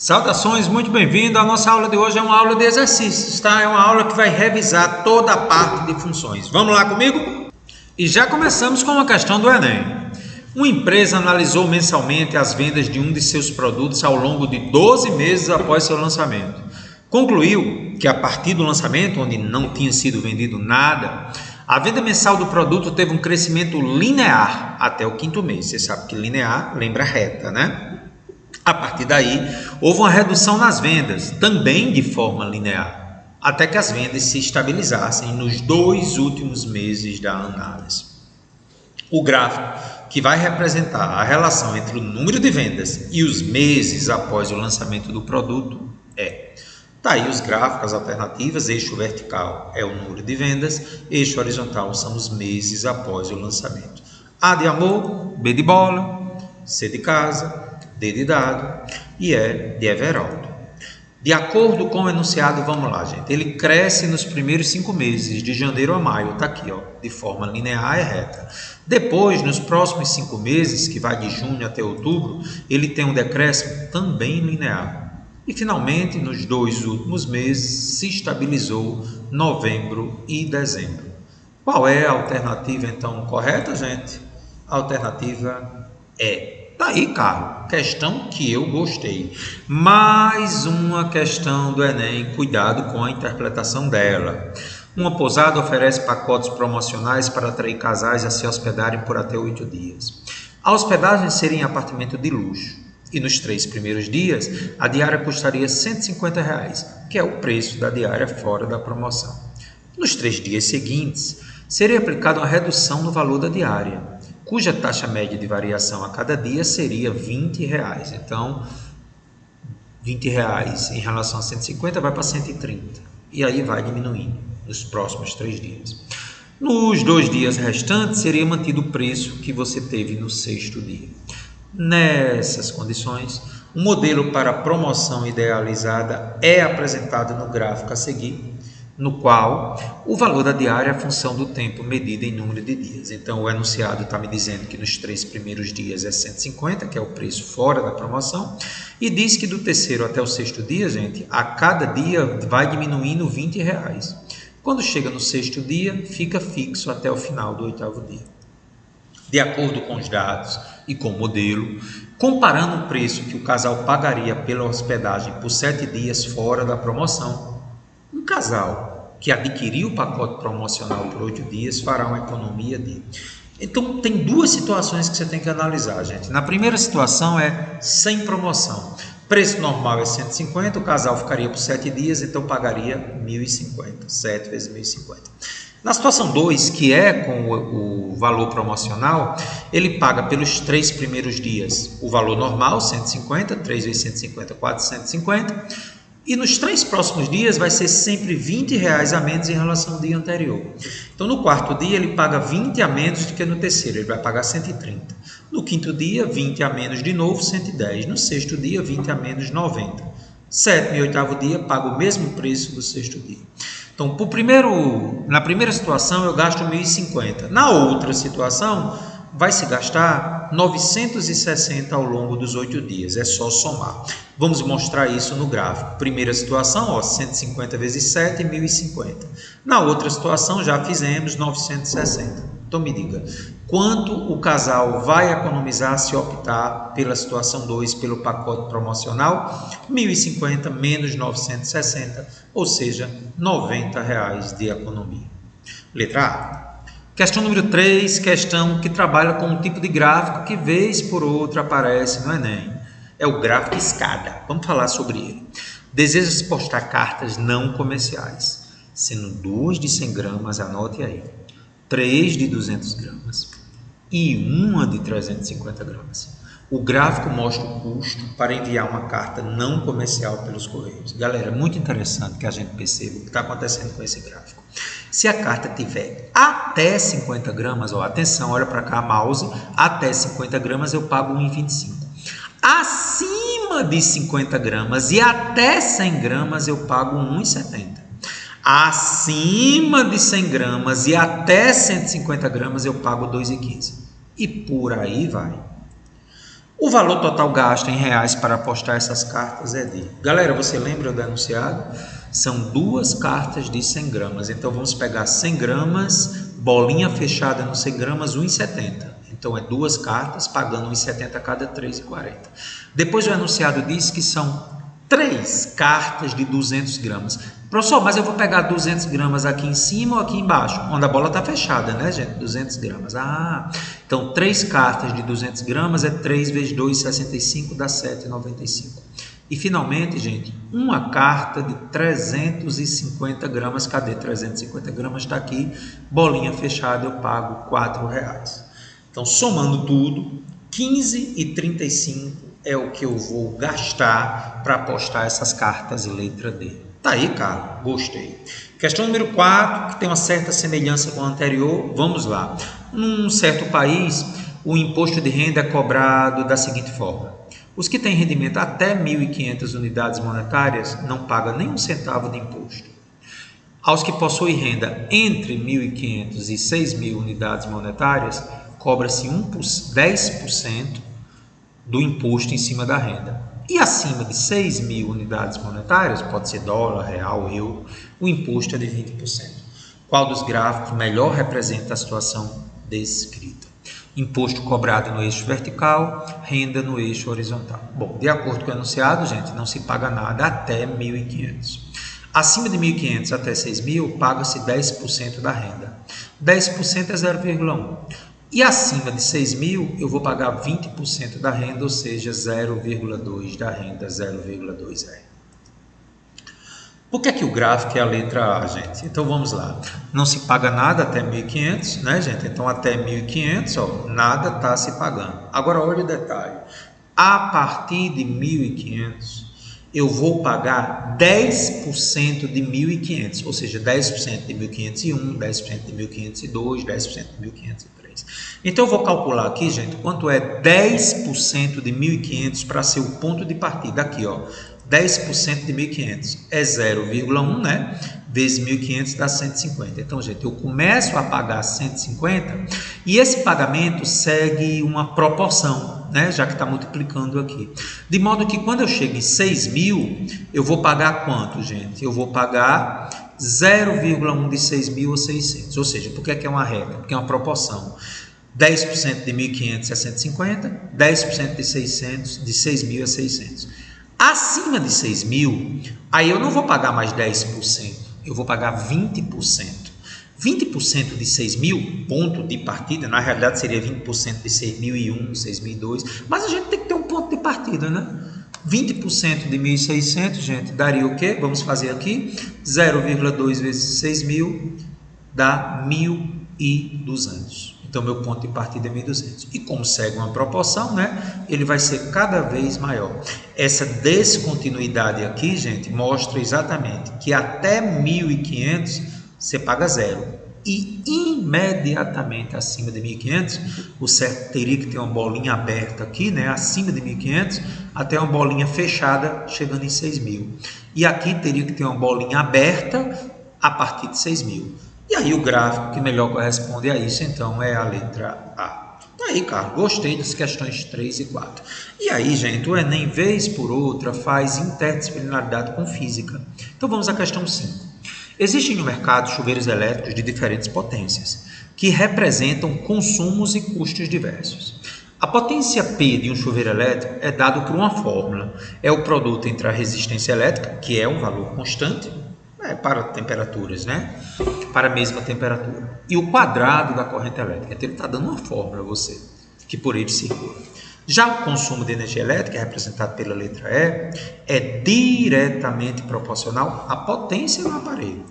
Saudações, muito bem-vindo. A nossa aula de hoje é uma aula de exercícios, tá? É uma aula que vai revisar toda a parte de funções. Vamos lá comigo? E já começamos com uma questão do Enem. Uma empresa analisou mensalmente as vendas de um de seus produtos ao longo de 12 meses após seu lançamento. Concluiu que a partir do lançamento, onde não tinha sido vendido nada, a venda mensal do produto teve um crescimento linear até o quinto mês. Você sabe que linear lembra reta, né? A partir daí, houve uma redução nas vendas, também de forma linear, até que as vendas se estabilizassem nos 2 últimos meses da análise. O gráfico, que vai representar a relação entre o número de vendas e os meses após o lançamento do produto, Tá aí os gráficos, as alternativas. Eixo vertical é o número de vendas, eixo horizontal são os meses após o lançamento. A de amor, B de bola, C de casa, D de dado e E de Everaldo. De acordo com o enunciado, vamos lá, gente. Ele cresce nos primeiros 5 meses, de janeiro a maio, tá aqui, ó, de forma linear e reta. Depois, nos próximos 5 meses, que vai de junho até outubro, ele tem um decréscimo também linear. E, finalmente, nos 2 últimos meses, se estabilizou novembro e dezembro. Qual é a alternativa, então, correta, gente? A alternativa é... Tá aí, Carlos, questão que eu gostei. Mais uma questão do Enem, cuidado com a interpretação dela. Uma pousada oferece pacotes promocionais para atrair casais a se hospedarem por até 8 dias. A hospedagem seria em apartamento de luxo. E nos 3 primeiros dias, a diária custaria R$ 150, que é o preço da diária fora da promoção. Nos 3 dias seguintes, seria aplicada uma redução no valor da diária, cuja taxa média de variação a cada dia seria R$ 20. Então, R$ 20 em relação a 150 vai para 130. E aí vai diminuindo nos próximos 3 dias. Nos 2 dias restantes, seria mantido o preço que você teve no 6º dia. Nessas condições, um modelo para promoção idealizada é apresentado no gráfico a seguir, no qual o valor da diária é a função do tempo medido em número de dias. Então, o enunciado está me dizendo que nos 3 primeiros dias é 150, que é o preço fora da promoção, e diz que do 3º até o 6º dia, gente, a cada dia vai diminuindo R$ 20. Quando chega no 6º dia, fica fixo até o final do 8º dia. De acordo com os dados e com o modelo, comparando o preço que o casal pagaria pela hospedagem por 7 dias fora da promoção, um casal que adquiriu o pacote promocional por 8 dias fará uma economia de... Então, tem 2 situações que você tem que analisar, gente. Na primeira situação é sem promoção. Preço normal é 150, o casal ficaria por 7 dias, então pagaria 1.050, 7 vezes 1.050. Na situação 2, que é com o valor promocional, ele paga pelos 3 primeiros dias o valor normal, 150, 3 vezes 150, 450, e nos 3 próximos dias vai ser sempre R$ 20 a menos em relação ao dia anterior. Então, no 4º dia, ele paga 20 a menos do que no 3º, ele vai pagar 130. No 5º dia, 20 a menos de novo, 110. No 6º dia, 20 a menos, 90. 7º e 8º dia, paga o mesmo preço do 6º dia. Então, na primeira situação, eu gasto 1.050. Na outra situação, vai se gastar 960 ao longo dos 8 dias. É só somar. Vamos mostrar isso no gráfico. Primeira situação, 150 vezes 7, 1.050. Na outra situação, já fizemos 960. Então, me diga, quanto o casal vai economizar se optar pela situação 2, pelo pacote promocional? 1.050 menos 960, ou seja, R$ 90 de economia. Letra A. Questão número 3, questão que trabalha com um tipo de gráfico que vez por outra aparece no Enem. É o gráfico escada. Vamos falar sobre ele. Deseja-se postar cartas não comerciais, sendo 2 de 100 gramas, anote aí, 3 de 200 gramas e 1 de 350 gramas. O gráfico mostra o custo para enviar uma carta não comercial pelos correios. Galera, é muito interessante que a gente perceba o que está acontecendo com esse gráfico. Se a carta tiver até 50 gramas, atenção, olha para cá, mouse, até 50 gramas eu pago 1,25. Acima de 50 gramas e até 100 gramas eu pago 1,70. Acima de 100 gramas e até 150 gramas eu pago 2,15. E por aí vai. O valor total gasto em reais para apostar essas cartas é de... Galera, você lembra do enunciado? São 2 cartas de 100 gramas. Então, vamos pegar 100 gramas, bolinha fechada no 100 gramas, 1,70. Então, é 2 cartas, pagando 1,70 cada, 3,40. Depois, o enunciado diz que são 3 cartas de 200 gramas. Professor, mas eu vou pegar 200 gramas aqui em cima ou aqui embaixo? Onde a bola está fechada, né, gente? 200 gramas. Então 3 cartas de 200 gramas é 3 vezes 2, 65, dá 7,95. E finalmente, gente, uma carta de 350 gramas. Cadê 350 gramas? Está aqui. Bolinha fechada, eu pago R$4. Então, somando tudo, 15,35 é o que eu vou gastar para apostar essas cartas letra D. Tá aí, cara, gostei. Questão número 4, que tem uma certa semelhança com a anterior, vamos lá. Num certo país, o imposto de renda é cobrado da seguinte forma. Os que têm rendimento até 1.500 unidades monetárias não pagam nem um centavo de imposto. Aos que possuem renda entre 1.500 e 6.000 unidades monetárias, cobra-se 10% do imposto em cima da renda. E acima de 6.000 unidades monetárias, pode ser dólar, real, euro, o imposto é de 20%. Qual dos gráficos melhor representa a situação descrita? Imposto cobrado no eixo vertical, renda no eixo horizontal. Bom, de acordo com o enunciado, gente, não se paga nada até 1.500. Acima de 1.500 até 6.000, paga-se 10% da renda. 10% é 0,1. E acima de 6.000, eu vou pagar 20% da renda, ou seja, 0,2 da renda, 0,2 é. Por que é que o gráfico é a letra A, gente? Então, vamos lá. Não se paga nada até 1.500, né, gente? Então, até 1.500, ó, nada está se pagando. Agora, olha o detalhe. A partir de 1.500, eu vou pagar 10% de 1.500, ou seja, 10% de 1.501, 10% de 1.502, 10% de 1.503. Então, eu vou calcular aqui, gente, quanto é 10% de 1.500 para ser o ponto de partida. Aqui, ó, 10% de 1.500 é 0,1, né? Vezes 1.500 dá 150. Então, gente, eu começo a pagar 150 e esse pagamento segue uma proporção, né? Já que está multiplicando aqui. De modo que quando eu chego em 6.000, eu vou pagar quanto, gente? Eu vou pagar 0,1 de 6.000 a 600. Ou seja, por que é uma regra? Porque é uma proporção. 10% de 1.500 é 150, 10% de 600, de 6.000 é 600. Acima de 6.000, aí eu não vou pagar mais 10%, eu vou pagar 20%. 20% de 6.000, ponto de partida, na realidade seria 20% de 6.001, 6.002, mas a gente tem que ter um ponto de partida, né? 20% de 1.600, gente, daria o quê? Vamos fazer aqui, 0,2 vezes 6.000 dá 1.200. Então, meu ponto de partida é 1.200. E como segue uma proporção, né? Ele vai ser cada vez maior. Essa descontinuidade aqui, gente, mostra exatamente que até 1.500 você paga 0. E imediatamente acima de 1.500, o certo teria que ter uma bolinha aberta aqui, né? Acima de 1.500, até uma bolinha fechada chegando em 6.000. E aqui teria que ter uma bolinha aberta a partir de 6.000. E aí o gráfico que melhor corresponde a isso, então, é a letra A. Tá aí, cara, gostei das questões 3 e 4. E aí, gente, o Enem, vez por outra, faz interdisciplinaridade com física. Então, vamos à questão 5. Existem no mercado chuveiros elétricos de diferentes potências, que representam consumos e custos diversos. A potência P de um chuveiro elétrico é dado por uma fórmula. É o produto entre a resistência elétrica, que é um valor constante, para temperaturas, né? Para a mesma temperatura. E o quadrado da corrente elétrica. Então, ele está dando uma fórmula a você, que por ele circula. Já o consumo de energia elétrica, representado pela letra E, é diretamente proporcional à potência do aparelho.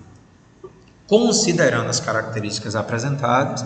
Considerando as características apresentadas,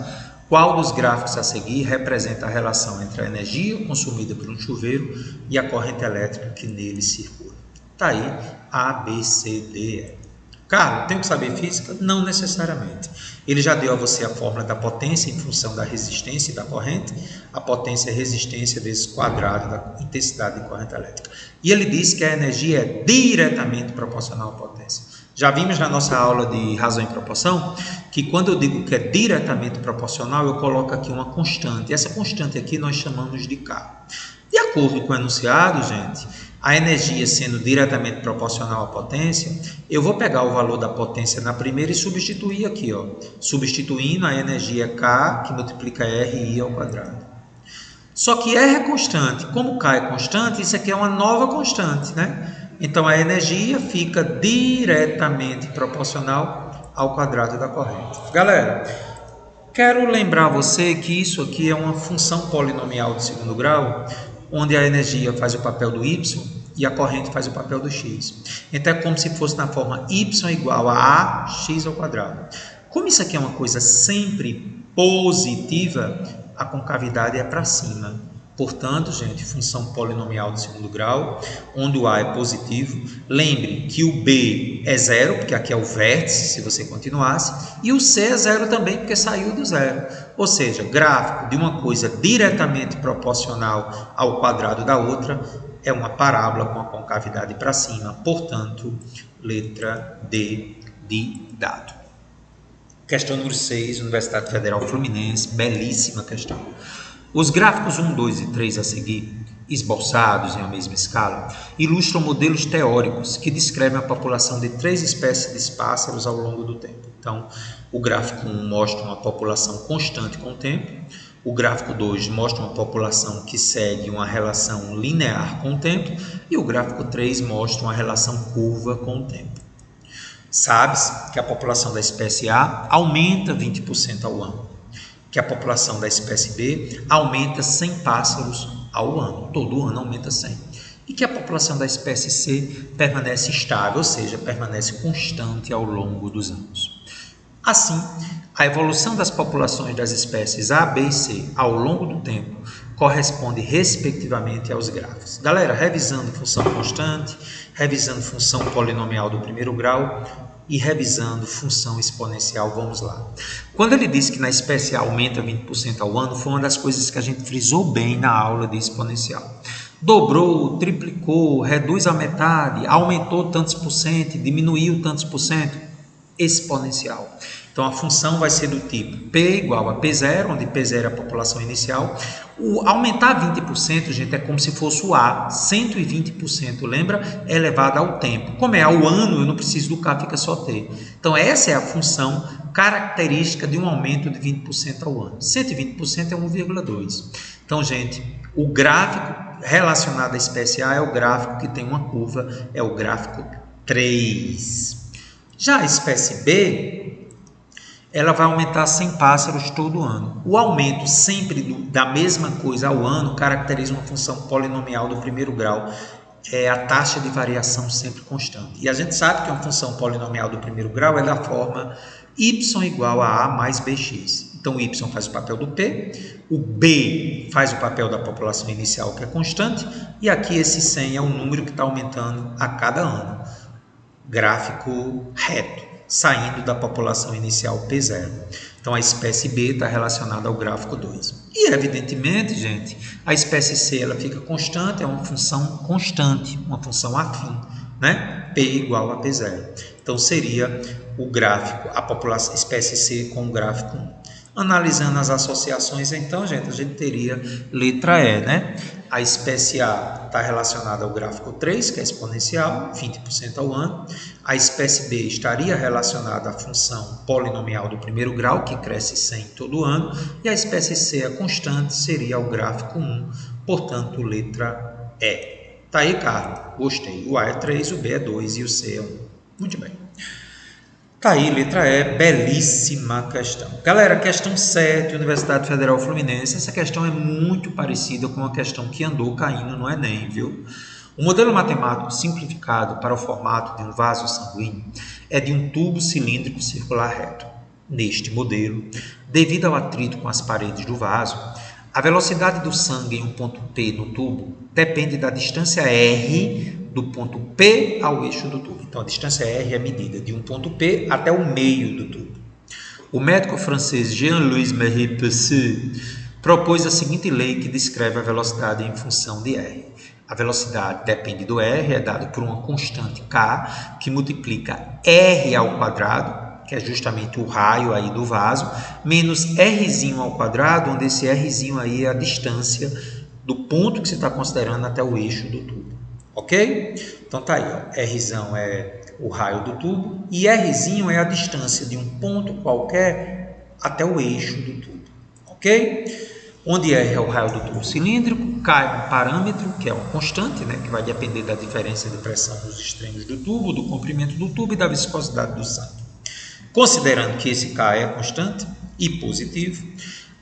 qual dos gráficos a seguir representa a relação entre a energia consumida por um chuveiro e a corrente elétrica que nele circula? Está aí A, B, C, D, E. Carlos, tem que saber física? Não necessariamente. Ele já deu a você a fórmula da potência em função da resistência e da corrente. A potência é resistência vezes quadrado da intensidade de corrente elétrica. E ele diz que a energia é diretamente proporcional à potência. Já vimos na nossa aula de razão e proporção que quando eu digo que é diretamente proporcional, eu coloco aqui uma constante. Essa constante aqui nós chamamos de K. De acordo com o enunciado, gente, a energia sendo diretamente proporcional à potência, eu vou pegar o valor da potência na primeira e substituir aqui, ó, substituindo a energia K, que multiplica RI ao quadrado. Só que R é constante. Como K é constante, isso aqui é uma nova constante, né? Então, a energia fica diretamente proporcional ao quadrado da corrente. Galera, quero lembrar você que isso aqui é uma função polinomial de segundo grau, onde a energia faz o papel do y e a corrente faz o papel do x. Então, é como se fosse na forma y igual a ax ao quadrado. Como isso aqui é uma coisa sempre positiva, a concavidade é para cima. Portanto, gente, função polinomial de segundo grau, onde o A é positivo. Lembre que o B é zero, porque aqui é o vértice, se você continuasse, e o C é zero também, porque saiu do zero. Ou seja, gráfico de uma coisa diretamente proporcional ao quadrado da outra é uma parábola com a concavidade para cima. Portanto, letra D de dado. Questão número 6, Universidade Federal Fluminense, belíssima questão. Os gráficos 1, 2 e 3 a seguir, esboçados em a mesma escala, ilustram modelos teóricos que descrevem a população de 3 espécies de pássaros ao longo do tempo. Então, o gráfico 1 mostra uma população constante com o tempo, o gráfico 2 mostra uma população que segue uma relação linear com o tempo, e o gráfico 3 mostra uma relação curva com o tempo. Sabe-se que a população da espécie A aumenta 20% ao ano, que a população da espécie B aumenta 100 pássaros ao ano, todo ano aumenta 100, e que a população da espécie C permanece estável, ou seja, permanece constante ao longo dos anos. Assim, a evolução das populações das espécies A, B e C ao longo do tempo corresponde respectivamente aos gráficos. Galera, revisando função constante, revisando função polinomial do primeiro grau e revisando função exponencial, vamos lá. Quando ele disse que na espécie A aumenta 20% ao ano, foi uma das coisas que a gente frisou bem na aula de exponencial. Dobrou, triplicou, reduz a metade, aumentou tantos por cento, diminuiu tantos por cento, exponencial. Então, a função vai ser do tipo P igual a P0, onde P0 é a população inicial. O aumentar 20%, gente, é como se fosse o A, 120%, lembra? É elevado ao tempo. Como é ao ano, eu não preciso do K, fica só T. Então, essa é a função característica de um aumento de 20% ao ano. 120% é 1,2. Então, gente, o gráfico relacionado à espécie A é o gráfico que tem uma curva, é o gráfico 3. Já a espécie B, ela vai aumentar 100 pássaros todo ano. O aumento sempre da mesma coisa ao ano caracteriza uma função polinomial do primeiro grau. É a taxa de variação sempre constante. E a gente sabe que uma função polinomial do primeiro grau é da forma y igual a mais bx. Então, o y faz o papel do p, o b faz o papel da população inicial, que é constante, e aqui esse 100 é o número que está aumentando a cada ano. Gráfico reto, saindo da população inicial P0. Então, a espécie B está relacionada ao gráfico 2. E, evidentemente, gente, a espécie C ela fica constante, é uma função constante, uma função afim, né? P igual a P0. Então, seria o gráfico, a população espécie C com o gráfico 1. Analisando as associações, então, gente, a gente teria letra E, né? A espécie A está relacionada ao gráfico 3, que é exponencial, 20% ao ano. A espécie B estaria relacionada à função polinomial do primeiro grau, que cresce 100 todo ano. E a espécie C, a constante, seria o gráfico 1, portanto, letra E. Tá aí, Carlos? Gostei. O A é 3, o B é 2 e o C é 1. Muito bem. Tá aí, letra E, belíssima questão. Galera, questão 7, Universidade Federal Fluminense. Essa questão é muito parecida com uma questão que andou caindo no Enem, viu? O modelo matemático simplificado para o formato de um vaso sanguíneo é de um tubo cilíndrico circular reto. Neste modelo, devido ao atrito com as paredes do vaso, a velocidade do sangue em um ponto P no tubo depende da distância R do ponto P ao eixo do tubo. Então, a distância R é medida de um ponto P até o meio do tubo. O médico francês Jean-Louis Marie-Pessoa propôs a seguinte lei que descreve a velocidade em função de R. A velocidade depende do R, é dado por uma constante K, que multiplica R ao quadrado, que é justamente o raio aí do vaso, menos Rzinho ao quadrado, onde esse Rzinho aí é a distância do ponto que você está considerando até o eixo do tubo, ok? Então tá aí, ó. Rzão é o raio do tubo e Rzinho é a distância de um ponto qualquer até o eixo do tubo, ok? Onde R é o raio do tubo cilíndrico, K é um parâmetro, que é uma constante, né, que vai depender da diferença de pressão dos extremos do tubo, do comprimento do tubo e da viscosidade do sangue. Considerando que esse K é constante e positivo,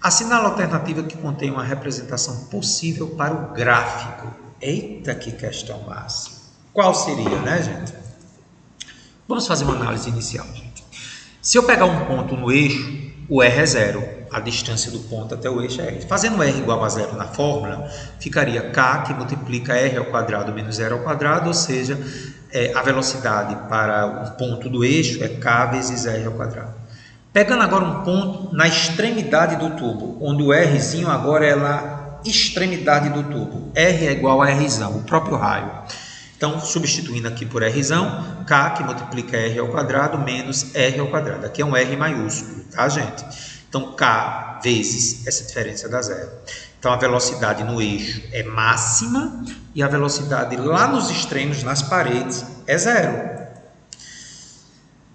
assinala a alternativa que contém uma representação possível para o gráfico. Eita, que questão massa! Qual seria, né, gente? Vamos fazer uma análise inicial, gente. Se eu pegar um ponto no eixo, o R é zero, a distância do ponto até o eixo é R. Fazendo R igual a zero na fórmula, ficaria K, que multiplica R ao quadrado menos R ao quadrado, ou seja, a velocidade para um ponto do eixo é K vezes R ao quadrado. Pegando agora um ponto na extremidade do tubo, onde o Rzinho agora é na extremidade do tubo. R é igual a Rzão, o próprio raio. Então, substituindo aqui por Rzão, K, que multiplica R ao quadrado, menos R ao quadrado. Aqui é um R maiúsculo, tá, gente? Então, K vezes essa diferença dá zero. Então, a velocidade no eixo é máxima e a velocidade lá nos extremos, nas paredes, é zero.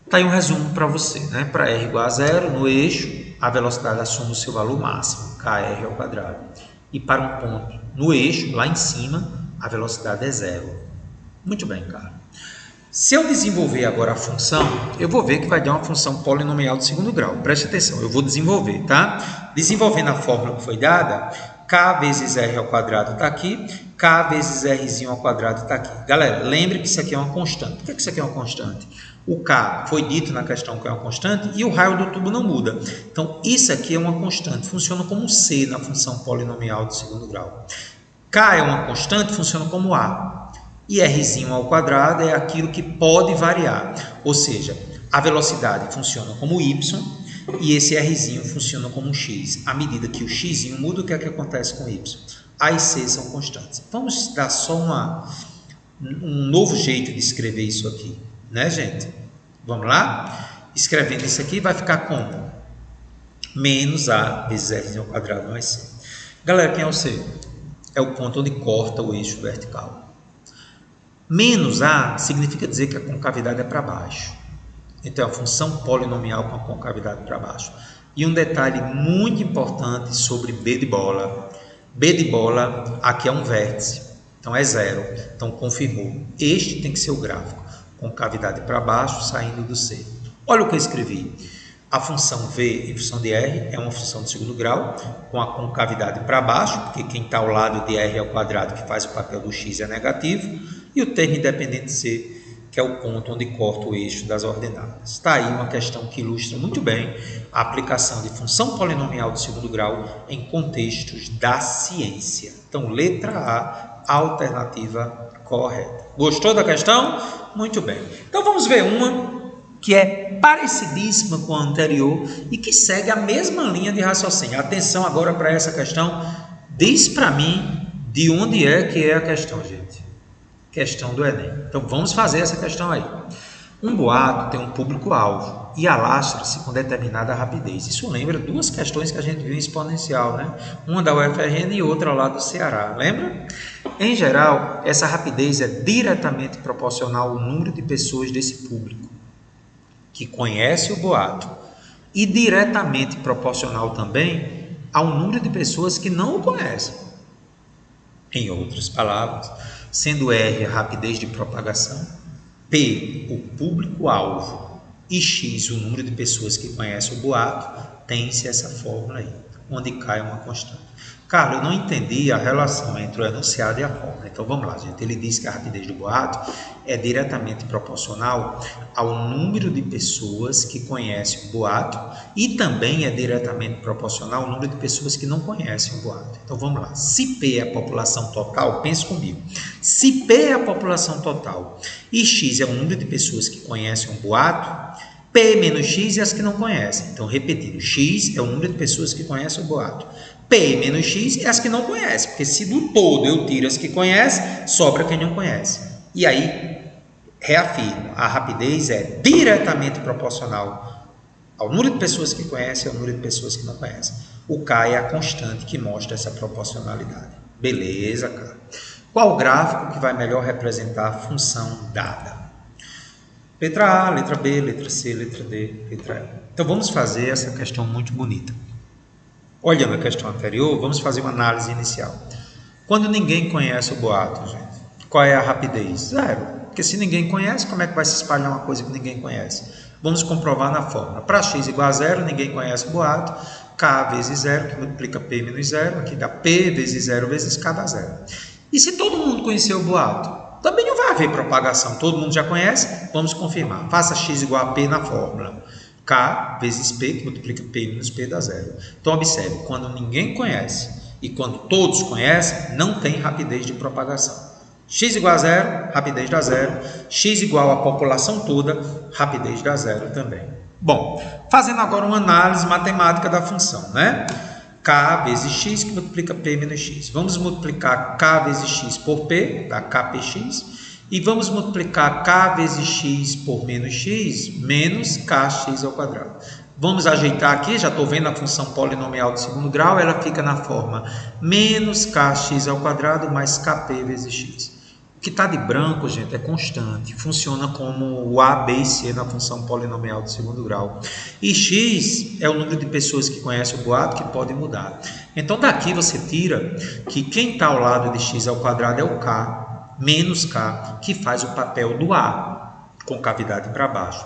Está aí um resumo para você, né? Para R igual a zero, no eixo, a velocidade assume o seu valor máximo, kr ao quadrado. E para um ponto no eixo, lá em cima, a velocidade é zero. Muito bem, cara. Se eu desenvolver agora a função, eu vou ver que vai dar uma função polinomial de segundo grau. Preste atenção, eu vou desenvolver, tá? Desenvolvendo a fórmula que foi dada, K vezes R ao quadrado está aqui, K vezes Rzinho ao quadrado está aqui. Galera, lembre que isso aqui é uma constante. Por que isso aqui é uma constante? O K foi dito na questão que é uma constante e o raio do tubo não muda. Então, isso aqui é uma constante, funciona como C na função polinomial de segundo grau. K é uma constante, funciona como A. E Rzinho ao quadrado é aquilo que pode variar. Ou seja, a velocidade funciona como Y e esse Rzinho funciona como X. À medida que o Xzinho muda, o que é que acontece com o Y? A e C são constantes. Vamos dar só um novo jeito de escrever isso aqui, né, gente? Vamos lá? Escrevendo isso aqui vai ficar como? Menos A vezes Rzinho ao quadrado mais C. Galera, quem é o C? É o ponto onde corta o eixo vertical. Menos A significa dizer que a concavidade é para baixo. Então, é a função polinomial com a concavidade para baixo. E um detalhe muito importante sobre B de bola. B de bola, aqui é um vértice. Então, é zero. Então, confirmou. Este tem que ser o gráfico. Concavidade para baixo, saindo do C. Olha o que eu escrevi. A função V em função de R é uma função de segundo grau, com a concavidade para baixo, porque quem está ao lado de R ao quadrado, que faz o papel do X, é negativo. E o termo independente C, que é o ponto onde corta o eixo das ordenadas. Está aí uma questão que ilustra muito bem a aplicação de função polinomial de segundo grau em contextos da ciência. Então, letra A, alternativa correta. Gostou da questão? Muito bem. Então, vamos ver uma que é parecidíssima com a anterior e que segue a mesma linha de raciocínio. Atenção agora para essa questão. Diz para mim de onde é que é a questão, gente. Questão do Enem. Então, vamos fazer essa questão aí. Um boato tem um público-alvo e alastra-se com determinada rapidez. Isso lembra duas questões que a gente viu em exponencial, né? Uma da UFRN e outra lá do Ceará, lembra? Em geral, essa rapidez é diretamente proporcional ao número de pessoas desse público que conhece o boato e diretamente proporcional também ao número de pessoas que não o conhecem. Em outras palavras, sendo R a rapidez de propagação, P o público-alvo e X o número de pessoas que conhecem o boato, tem-se essa fórmula aí, onde K é uma constante. Carlos, eu não entendi a relação entre o enunciado e a fórmula. Então vamos lá, gente. Ele diz que a rapidez do boato é diretamente proporcional ao número de pessoas que conhecem o boato e também é diretamente proporcional ao número de pessoas que não conhecem o boato. Então vamos lá. Se P é a população total, pense comigo. Se P é a população total e X é o número de pessoas que conhecem o boato, P menos X é as que não conhecem. Então, repetindo, X é o número de pessoas que conhecem o boato. P menos X é as que não conhecem, porque se do todo eu tiro as que conhecem, sobra quem não conhece. E aí, reafirmo, a rapidez é diretamente proporcional ao número de pessoas que conhecem e ao número de pessoas que não conhecem. O K é a constante que mostra essa proporcionalidade. Beleza, cara. Qual o gráfico que vai melhor representar a função dada? Letra A, letra B, letra C, letra D, letra E. Então vamos fazer essa questão muito bonita. Olhando a questão anterior, vamos fazer uma análise inicial. Quando ninguém conhece o boato, gente, qual é a rapidez? Zero. Porque se ninguém conhece, como é que vai se espalhar uma coisa que ninguém conhece? Vamos comprovar na fórmula. Para x igual a zero, ninguém conhece o boato. K vezes zero, que multiplica P menos zero. Aqui dá P vezes zero vezes K dá zero. E se todo mundo conhecer o boato? Também não vai haver propagação. Todo mundo já conhece? Vamos confirmar. Faça x igual a P na fórmula. K vezes P, que multiplica P menos P dá zero. Então, observe, quando ninguém conhece e quando todos conhecem, não tem rapidez de propagação. X igual a zero, rapidez dá zero. X igual à população toda, rapidez dá zero também. Bom, fazendo agora uma análise matemática da função, né? K vezes x, que multiplica P menos x. Vamos multiplicar K vezes x por P, dá KPx. E vamos multiplicar K vezes x por menos x, menos Kx ao quadrado. Vamos ajeitar aqui, já estou vendo a função polinomial do segundo grau, ela fica na forma menos Kx ao quadrado mais Kp vezes x. O que está de branco, gente, é constante, funciona como o A, B e C na função polinomial do segundo grau. E x é o número de pessoas que conhecem o boato que pode mudar. Então daqui você tira que quem está ao lado de x ao quadrado é o K, menos K, que faz o papel do A, com cavidade para baixo.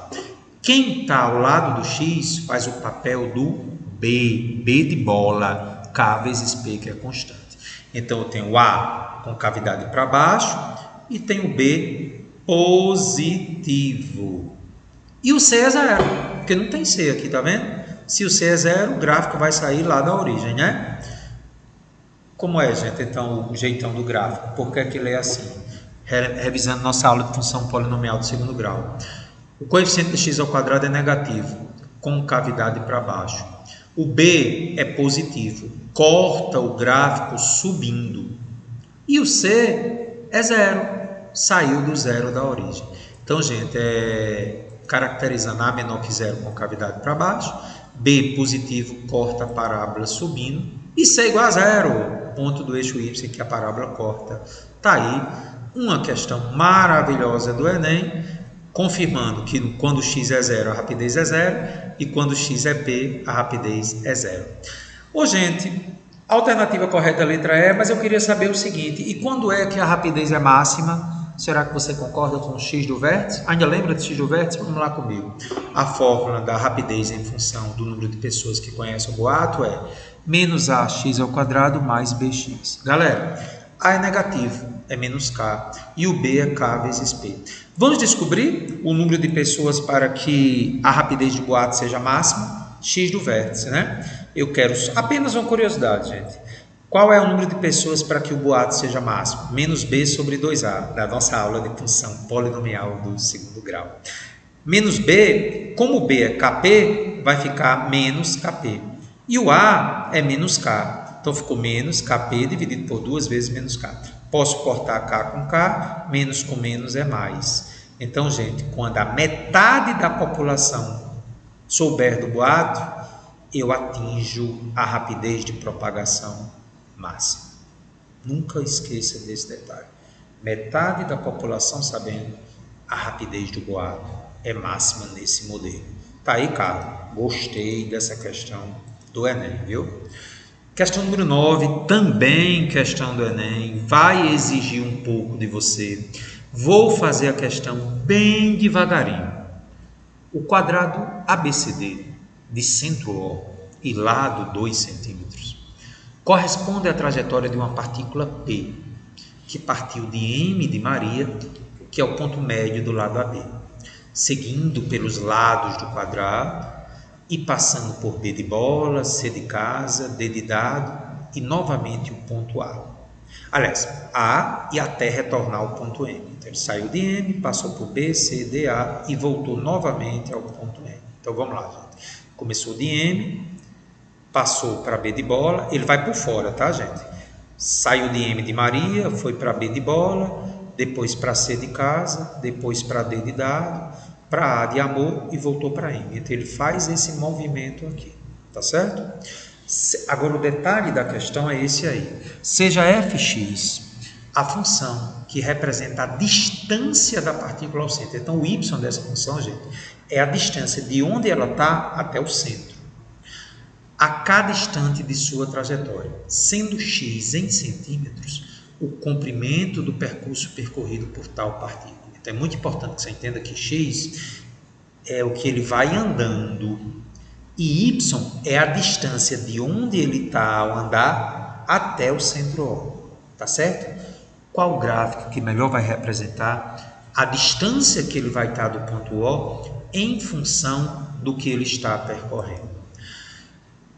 Quem está ao lado do x faz o papel do B, B de bola, K vezes P, que é constante. Então eu tenho o A com cavidade para baixo e tenho o B positivo. E o C é zero, porque não tem C aqui, tá vendo? Se o C é zero, o gráfico vai sair lá da origem, né? Como é, gente, então, o jeitão do gráfico? Por que ele é assim? Revisando nossa aula de função polinomial do segundo grau. O coeficiente de x ao quadrado é negativo, com cavidade para baixo. O B é positivo, corta o gráfico subindo. E o C é zero, saiu do zero da origem. Então, gente, caracterizando A menor que zero com cavidade para baixo, B positivo, corta a parábola subindo, e C igual a zero, ponto do eixo Y que a parábola corta. Está aí uma questão maravilhosa do Enem, confirmando que quando x é zero, a rapidez é zero, e quando x é p, a rapidez é zero. Ô, gente, a alternativa correta é a letra E, mas eu queria saber o seguinte, e quando é que a rapidez é máxima? Será que você concorda com o x do vértice? Ainda lembra de x do vértice? Vamos lá comigo. A fórmula da rapidez em função do número de pessoas que conhecem o boato é menos ax ao quadrado mais bx. Galera, A é negativo, é menos K, e o B é K vezes P. Vamos descobrir o número de pessoas para que a rapidez do boato seja máxima? X do vértice, né? Eu quero apenas uma curiosidade, gente. Qual é o número de pessoas para que o boato seja máximo? Menos B sobre 2A, da nossa aula de função polinomial do segundo grau. Menos B, como o B é Kp, vai ficar menos Kp. E o A é menos K. Então, ficou menos Kp dividido por 2 vezes menos K. Posso cortar K com K, menos com menos é mais. Então, gente, quando a metade da população souber do boato, eu atinjo a rapidez de propagação máxima. Nunca esqueça desse detalhe. Metade da população sabendo, a rapidez do boato é máxima nesse modelo. Tá aí, cara. Gostei dessa questão do Enem, viu? Questão número 9, também questão do Enem, vai exigir um pouco de você. Vou fazer a questão bem devagarinho. O quadrado ABCD de centro O e lado 2 centímetros corresponde à trajetória de uma partícula P, que partiu de M de Maria, que é o ponto médio do lado AB, seguindo pelos lados do quadrado, e passando por B de bola, C de casa, D de dado e novamente o ponto A. Aliás, A e até retornar ao ponto M. Então, ele saiu de M, passou por B, C, D, A e voltou novamente ao ponto M. Então, vamos lá, gente. Começou de M, passou para B de bola, ele vai por fora, tá, gente? Saiu de M de Maria, foi para B de bola, depois para C de casa, depois para D de dado, para A de amor e voltou para M. Então, ele faz esse movimento aqui, tá certo? Agora, o detalhe da questão é esse aí. Seja fx a função que representa a distância da partícula ao centro. Então, o y dessa função, gente, é a distância de onde ela está até o centro, a cada instante de sua trajetória, sendo x em centímetros o comprimento do percurso percorrido por tal partícula. Então, é muito importante que você entenda que x é o que ele vai andando e y é a distância de onde ele está ao andar até o centro O. Tá certo? Qual gráfico que melhor vai representar a distância que ele vai estar do ponto O em função do que ele está percorrendo?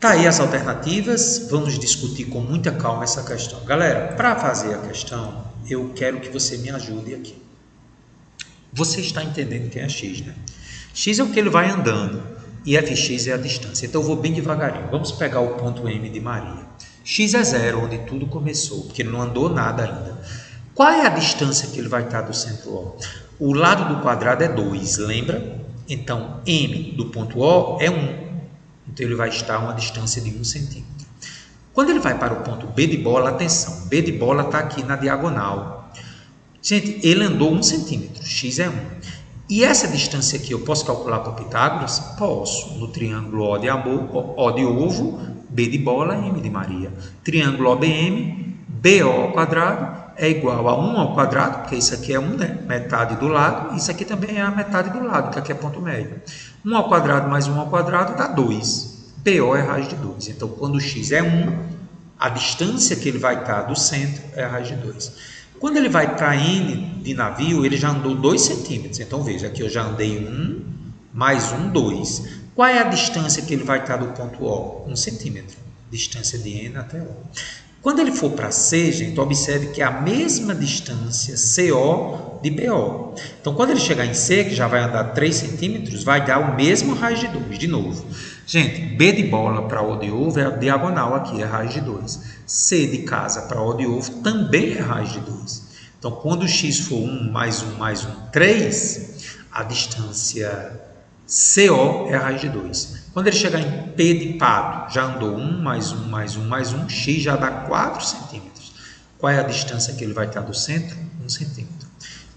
Tá aí as alternativas, vamos discutir com muita calma essa questão. Galera, para fazer a questão, eu quero que você me ajude aqui. Você está entendendo quem é x, né? X é o que ele vai andando e fx é a distância. Então eu vou bem devagarinho. Vamos pegar o ponto M de Maria. X é 0, onde tudo começou, porque ele não andou nada ainda. Qual é a distância que ele vai estar do centro O? O lado do quadrado é 2, lembra? Então, M do ponto O é 1. Então, ele vai estar a uma distância de 1 centímetro. Quando ele vai para o ponto B de bola, atenção, B de bola está aqui na diagonal. Gente, ele andou 1 centímetro, x é 1. E essa distância aqui eu posso calcular por Pitágoras? Posso. No triângulo O de amor, O de ovo, B de bola, M de Maria. Triângulo OBM, BO ao quadrado é igual a 1 ao quadrado, porque isso aqui é 1, né? Metade do lado. Isso aqui também é a metade do lado, que aqui é ponto médio. 1 ao quadrado mais 1 ao quadrado dá 2. BO é raiz de 2. Então, quando x é 1, a distância que ele vai estar do centro é a raiz de 2. Quando ele vai para N de navio, ele já andou 2 centímetros. Então, veja, aqui eu já andei 1, mais 1, 2. Qual é a distância que ele vai estar do ponto O? 1 centímetro. Distância de N até O. Quando ele for para C, gente, observe que é a mesma distância CO de BO. Então, quando ele chegar em C, que já vai andar 3 centímetros, vai dar o mesmo raiz de 2, de novo. Gente, B de bola para O de ovo é a diagonal aqui, é raiz de 2. C de casa para O de ovo também é raiz de 2. Então, quando x for 1 mais 1 mais 1, 3, a distância CO é a raiz de 2. Quando ele chegar em P de pato, já andou 1 mais 1 mais 1 mais 1, x já dá 4 centímetros. Qual é a distância que ele vai estar do centro? 1 centímetro.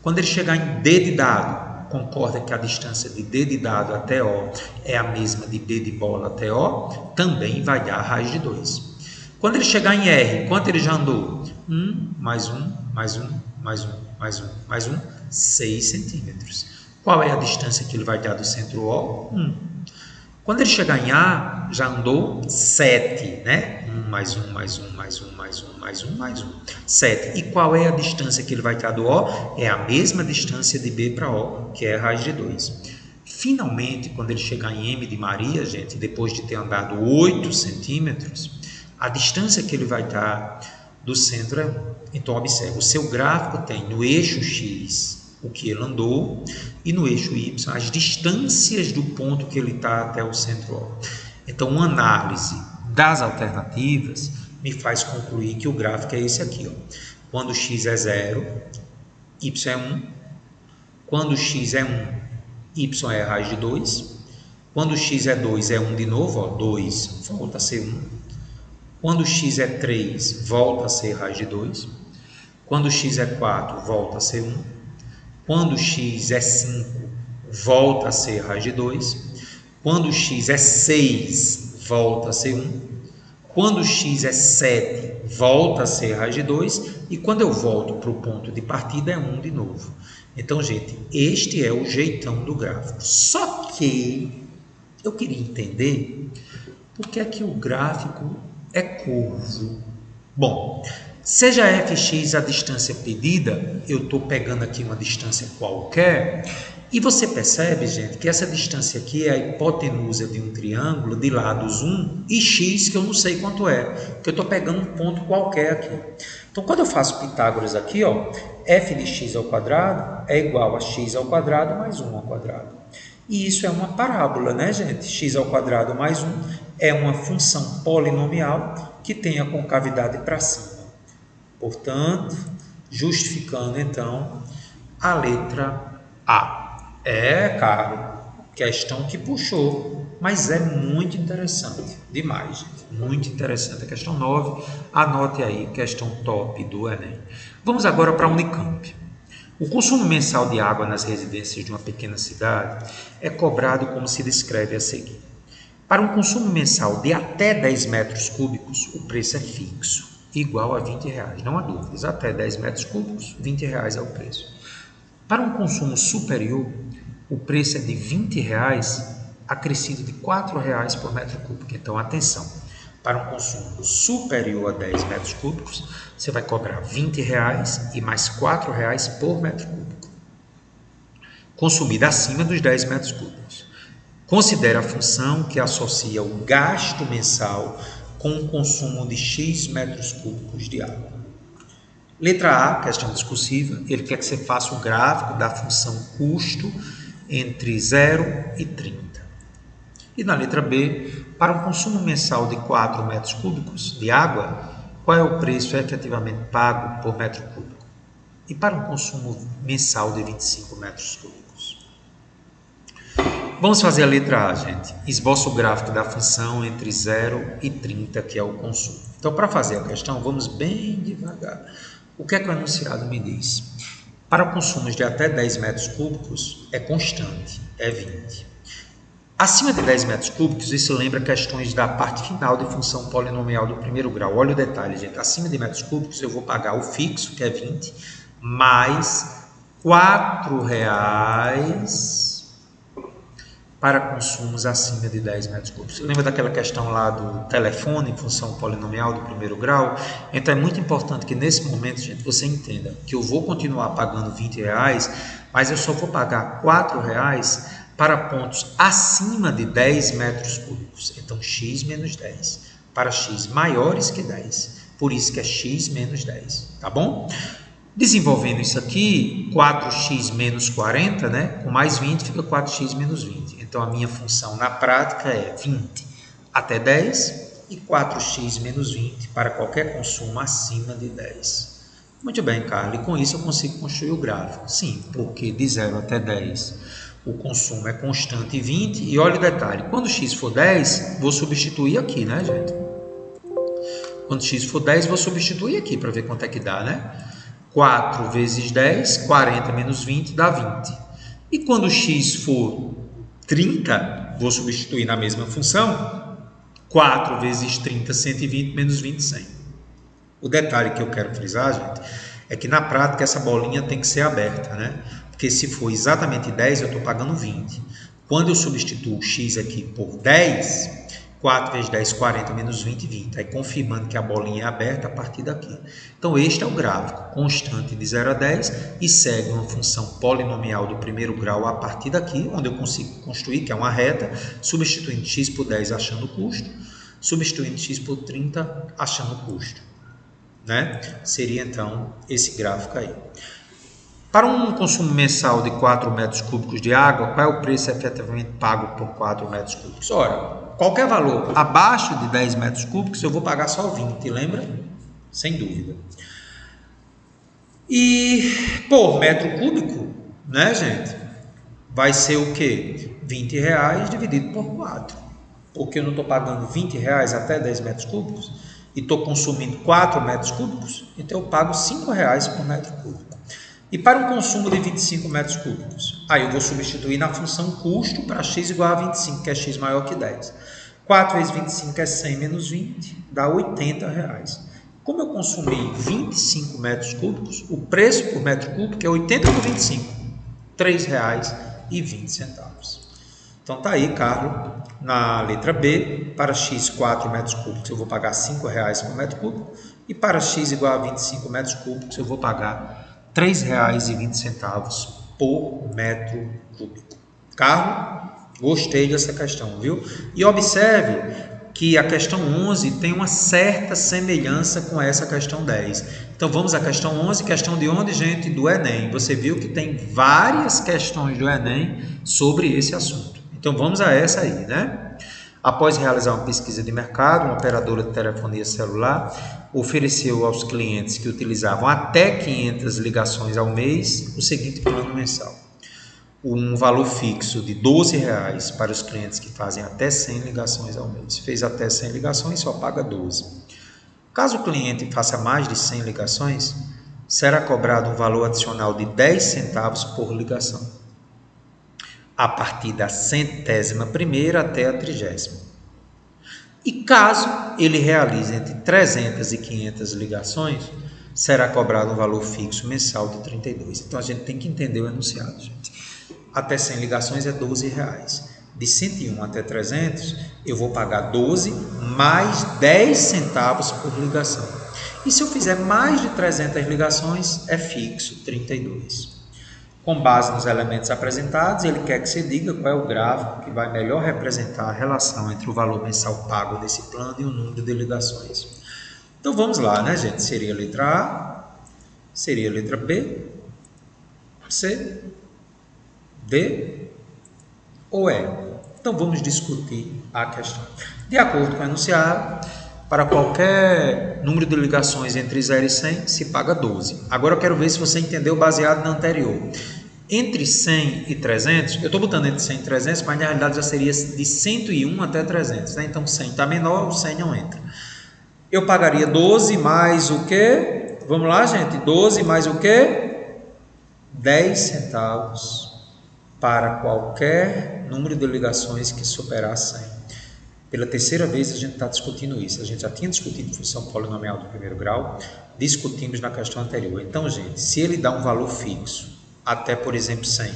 Quando ele chegar em D de dado, concorda que a distância de D de dado até O é a mesma de B de bola até O, também vai dar a raiz de 2. Quando ele chegar em R, quanto ele já andou? 1 mais 1 mais 1 mais 1 mais 1 mais 1, 6 centímetros. Qual é a distância que ele vai dar do centro O? 1. Quando ele chegar em A, já andou 7, né? 1 mais 1 mais 1 mais 1 mais 1 mais 1 mais 1, 7. E qual é a distância que ele vai estar do O? É a mesma distância de B para O, que é a raiz de 2. Finalmente, quando ele chegar em M de Maria, gente, depois de ter andado 8 centímetros, a distância que ele vai estar do centro é 1. Então, observe, o seu gráfico tem no eixo X o que ele andou e no eixo Y as distâncias do ponto que ele está até o centro O. Então, uma análise das alternativas me faz concluir que o gráfico é esse aqui. Ó. Quando x é 0, y é 1. Quando x é 1, y é a raiz de 2. Quando x é 2, é 1 de novo. Ó, 2 volta a ser 1. Quando x é 3, volta a ser raiz de 2. Quando x é 4, volta a ser 1. Quando x é 5, volta a ser raiz de 2. Quando x é 6, volta a ser 1. Quando x é 7, volta a ser raiz de 2. E quando eu volto para o ponto de partida, é 1 de novo. Então, gente, este é o jeitão do gráfico. Só que eu queria entender por que é que o gráfico é curvo. Bom, seja fx a distância pedida, eu estou pegando aqui uma distância qualquer, e você percebe, gente, que essa distância aqui é a hipotenusa de um triângulo de lados 1 e x, que eu não sei quanto é, porque eu estou pegando um ponto qualquer aqui. Então, quando eu faço Pitágoras aqui, ó, f de x ao quadrado é igual a x ao quadrado mais 1 ao quadrado. E isso é uma parábola, né, gente? X ao quadrado mais 1 é uma função polinomial que tem a concavidade para cima. Portanto, justificando, então, a letra A. É, caro, questão que puxou. mas é muito interessante, demais, gente. Muito interessante. A questão 9, anote aí, questão top do Enem. Vamos agora para a Unicamp. O consumo mensal de água nas residências de uma pequena cidade é cobrado como se descreve a seguir. Para um consumo mensal de até 10 metros cúbicos, o preço é fixo, igual a R$20, não há dúvidas. Até 10 metros cúbicos, R$20 é o preço. Para um consumo superior, o preço é de R$20, acrescido de R$4 por metro cúbico. Então, atenção, para um consumo superior a 10 metros cúbicos, você vai cobrar R$20 e mais R$4 por metro cúbico, consumido acima dos 10 metros cúbicos. Considere a função que associa o gasto mensal com o consumo de X metros cúbicos de água. Letra A, questão discursiva, ele quer que você faça o gráfico da função custo entre 0 e 30. E na letra B, para um consumo mensal de 4 metros cúbicos de água, qual é o preço efetivamente pago por metro cúbico? E para um consumo mensal de 25 metros cúbicos? Vamos fazer a letra A, gente. Esboça o gráfico da função entre 0 e 30, que é o consumo. Então, para fazer a questão, vamos bem devagar. O que é que o enunciado me diz? Para consumos de até 10 metros cúbicos, é constante, é 20. Acima de 10 metros cúbicos, isso lembra questões da parte final de função polinomial do primeiro grau. Olha o detalhe, gente. Acima de metros cúbicos, eu vou pagar o fixo, que é 20, mais R$4 para consumos acima de 10 metros cúbicos. Lembra daquela questão lá do telefone em função polinomial do primeiro grau? Então é muito importante que nesse momento, gente, você entenda que eu vou continuar pagando R$20, mas eu só vou pagar R$4 para pontos acima de 10 metros cúbicos. Então x menos 10, para x maiores que 10. Por isso que é x menos 10, tá bom? Desenvolvendo isso aqui, 4x menos 40, né? Com mais 20 fica 4x menos 20. Então, a minha função na prática é 20 até 10 e 4x menos 20 para qualquer consumo acima de 10. Muito bem, Carlos. E com isso eu consigo construir o gráfico. Sim, porque de 0 até 10 o consumo é constante 20. E olha o detalhe, quando x for 10, vou substituir aqui, né, gente? Quando x for 10, vou substituir aqui para ver quanto é que dá, né? 4 vezes 10, 40 menos 20 dá 20. E quando x for 30, vou substituir na mesma função, 4 vezes 30, 120 menos 20, 100. O detalhe que eu quero frisar, gente, é que na prática essa bolinha tem que ser aberta, né? Porque se for exatamente 10, eu estou pagando 20. Quando eu substituo x aqui por 10, 4 vezes 10, 40 menos 20, 20. Aí confirmando que a bolinha é aberta a partir daqui. Então, este é o gráfico constante de 0 a 10 e segue uma função polinomial do primeiro grau a partir daqui, onde eu consigo construir, que é uma reta, substituindo x por 10 achando o custo, substituindo x por 30 achando o custo. Né? Seria, então, esse gráfico aí. Para um consumo mensal de 4 metros cúbicos de água, qual é o preço efetivamente pago por 4 metros cúbicos? Ora, qualquer valor abaixo de 10 metros cúbicos, eu vou pagar só 20, lembra? Sem dúvida. E por metro cúbico, né, gente? Vai ser o quê? R$20 dividido por 4. Porque eu não estou pagando R$20 até 10 metros cúbicos e estou consumindo 4 metros cúbicos, então eu pago R$5 por metro cúbico. E para um consumo de 25 metros cúbicos, aí eu vou substituir na função custo para x igual a 25, que é x maior que 10. 4 vezes 25 é 100 menos 20, dá R$80. Como eu consumi 25 metros cúbicos, o preço por metro cúbico é 80 por 25, R$3,20. Então tá aí, Carlos, na letra B, para x 4 metros cúbicos eu vou pagar R$5 por metro cúbico, e para x igual a 25 metros cúbicos eu vou pagar R$3,20 por metro cúbico. Carlos, gostei dessa questão, viu? E observe que a questão 11 tem uma certa semelhança com essa questão 10. Então vamos à questão 11, questão de onde, gente? Do Enem. Você viu que tem várias questões do Enem sobre esse assunto. Então vamos a essa aí, né? Após realizar uma pesquisa de mercado, uma operadora de telefonia celular ofereceu aos clientes que utilizavam até 500 ligações ao mês o seguinte plano mensal. um valor fixo de R$12 para os clientes que fazem até 100 ligações ao mês. Fez até 100 ligações, só paga 12. Caso o cliente faça mais de 100 ligações, será cobrado um valor adicional de 10 centavos por ligação, a partir da 100ª até a 30ª. E caso ele realize entre 300 e 500 ligações, será cobrado um valor fixo mensal de 32. Então a gente tem que entender o enunciado, gente. Até 100 ligações é R$12. De 101 até 300, eu vou pagar 12 mais 10 centavos por ligação. E se eu fizer mais de 300 ligações, é fixo, 32. Com base nos elementos apresentados, ele quer que você diga qual é o gráfico que vai melhor representar a relação entre o valor mensal pago desse plano e o número de ligações. Então vamos lá, né, gente? Seria a letra A, seria a letra B, C, D ou E. Então vamos discutir a questão. De acordo com o enunciado, para qualquer número de ligações entre 0 e 100, se paga 12. Agora eu quero ver se você entendeu baseado na anterior. Entre 100 e 300, eu estou botando entre 100 e 300, mas na realidade já seria de 101 até 300. Né? Então 100 está menor, o 100 não entra. Eu pagaria 12 mais o quê? Vamos lá, gente. 12 mais o quê? 10 centavos para qualquer número de ligações que superar 100. Pela terceira vez a gente está discutindo isso. A gente já tinha discutido função polinomial do primeiro grau, discutimos na questão anterior. Então, gente, se ele dá um valor fixo, até, por exemplo, 100,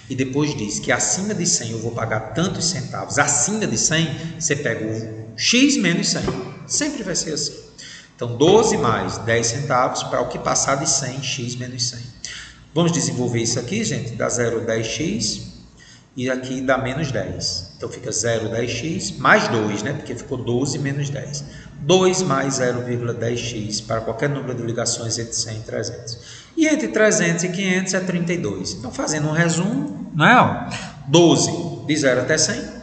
e depois diz que acima de 100 eu vou pagar tantos centavos, acima de 100, você pega o x menos 100. Sempre vai ser assim. Então, 12 mais 10 centavos para o que passar de 100, x menos 100. Vamos desenvolver isso aqui, gente. Dá 0, 10x. E aqui dá menos 10. Então, fica 0, 10x, mais 2, né? Porque ficou 12 menos 10. 2 mais 0,10x para qualquer número de ligações entre 100 e 300. E entre 300 e 500 é 32. Então, fazendo um resumo, não é? 12 de 0 até 100.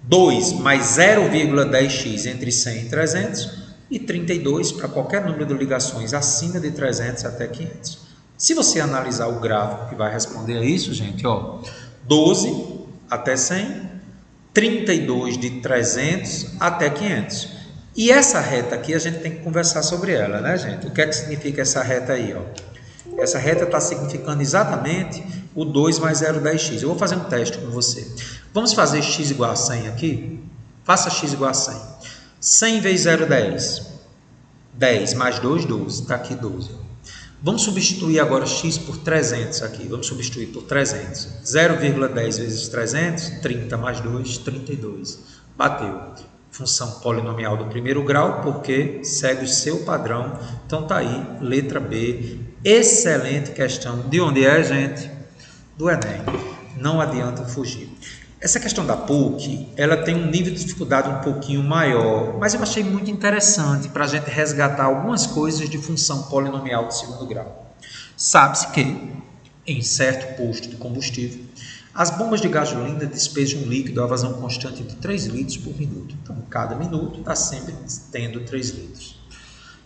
2 mais 0,10x entre 100 e 300. E 32 para qualquer número de ligações acima de 300 até 500. Se você analisar o gráfico que vai responder a isso, gente, ó, 12 até 100, 32 de 300 até 500. E essa reta aqui a gente tem que conversar sobre ela, né, gente? O que é que significa essa reta aí, ó? Essa reta está significando exatamente o 2 mais 0,10x. Eu vou fazer um teste com você. Vamos fazer x igual a 100 aqui? Faça x igual a 100. 100 vezes 0,10. 10 mais 2, 12. Está aqui 12. Vamos substituir agora x por 300 aqui. Vamos substituir por 300. 0,10 vezes 300, 30 mais 2, 32. Bateu. Função polinomial do primeiro grau, porque segue o seu padrão. Então tá aí, letra B. Excelente questão. De onde é, gente? Do Enem. Não adianta fugir. Essa questão da PUC, ela tem um nível de dificuldade um pouquinho maior, mas eu achei muito interessante para a gente resgatar algumas coisas de função polinomial de segundo grau. Sabe-se que, em certo posto de combustível, as bombas de gasolina despejam líquido a vazão constante de 3 litros por minuto. Então, cada minuto está sempre tendo 3 litros.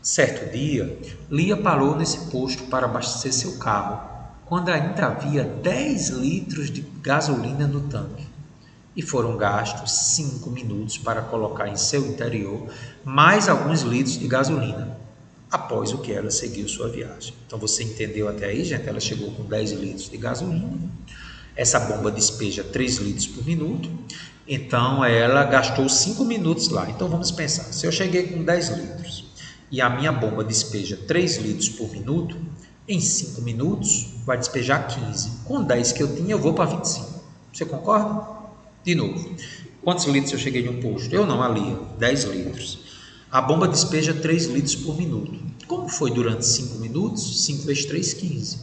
Certo dia, Lia parou nesse posto para abastecer seu carro, quando ainda havia 10 litros de gasolina no tanque. E foram gastos 5 minutos para colocar em seu interior mais alguns litros de gasolina, após o que ela seguiu sua viagem. Então você entendeu até aí, gente? Ela chegou com 10 litros de gasolina, essa bomba despeja 3 litros por minuto, então ela gastou 5 minutos lá. Então vamos pensar, se eu cheguei com 10 litros e a minha bomba despeja 3 litros por minuto, em 5 minutos vai despejar 15. Com 10 que eu tinha, eu vou para 25. Você concorda? De novo, quantos litros eu cheguei de um posto? Eu não, ali, 10 litros. A bomba despeja 3 litros por minuto. Como foi durante 5 minutos? 5 vezes 3, 15.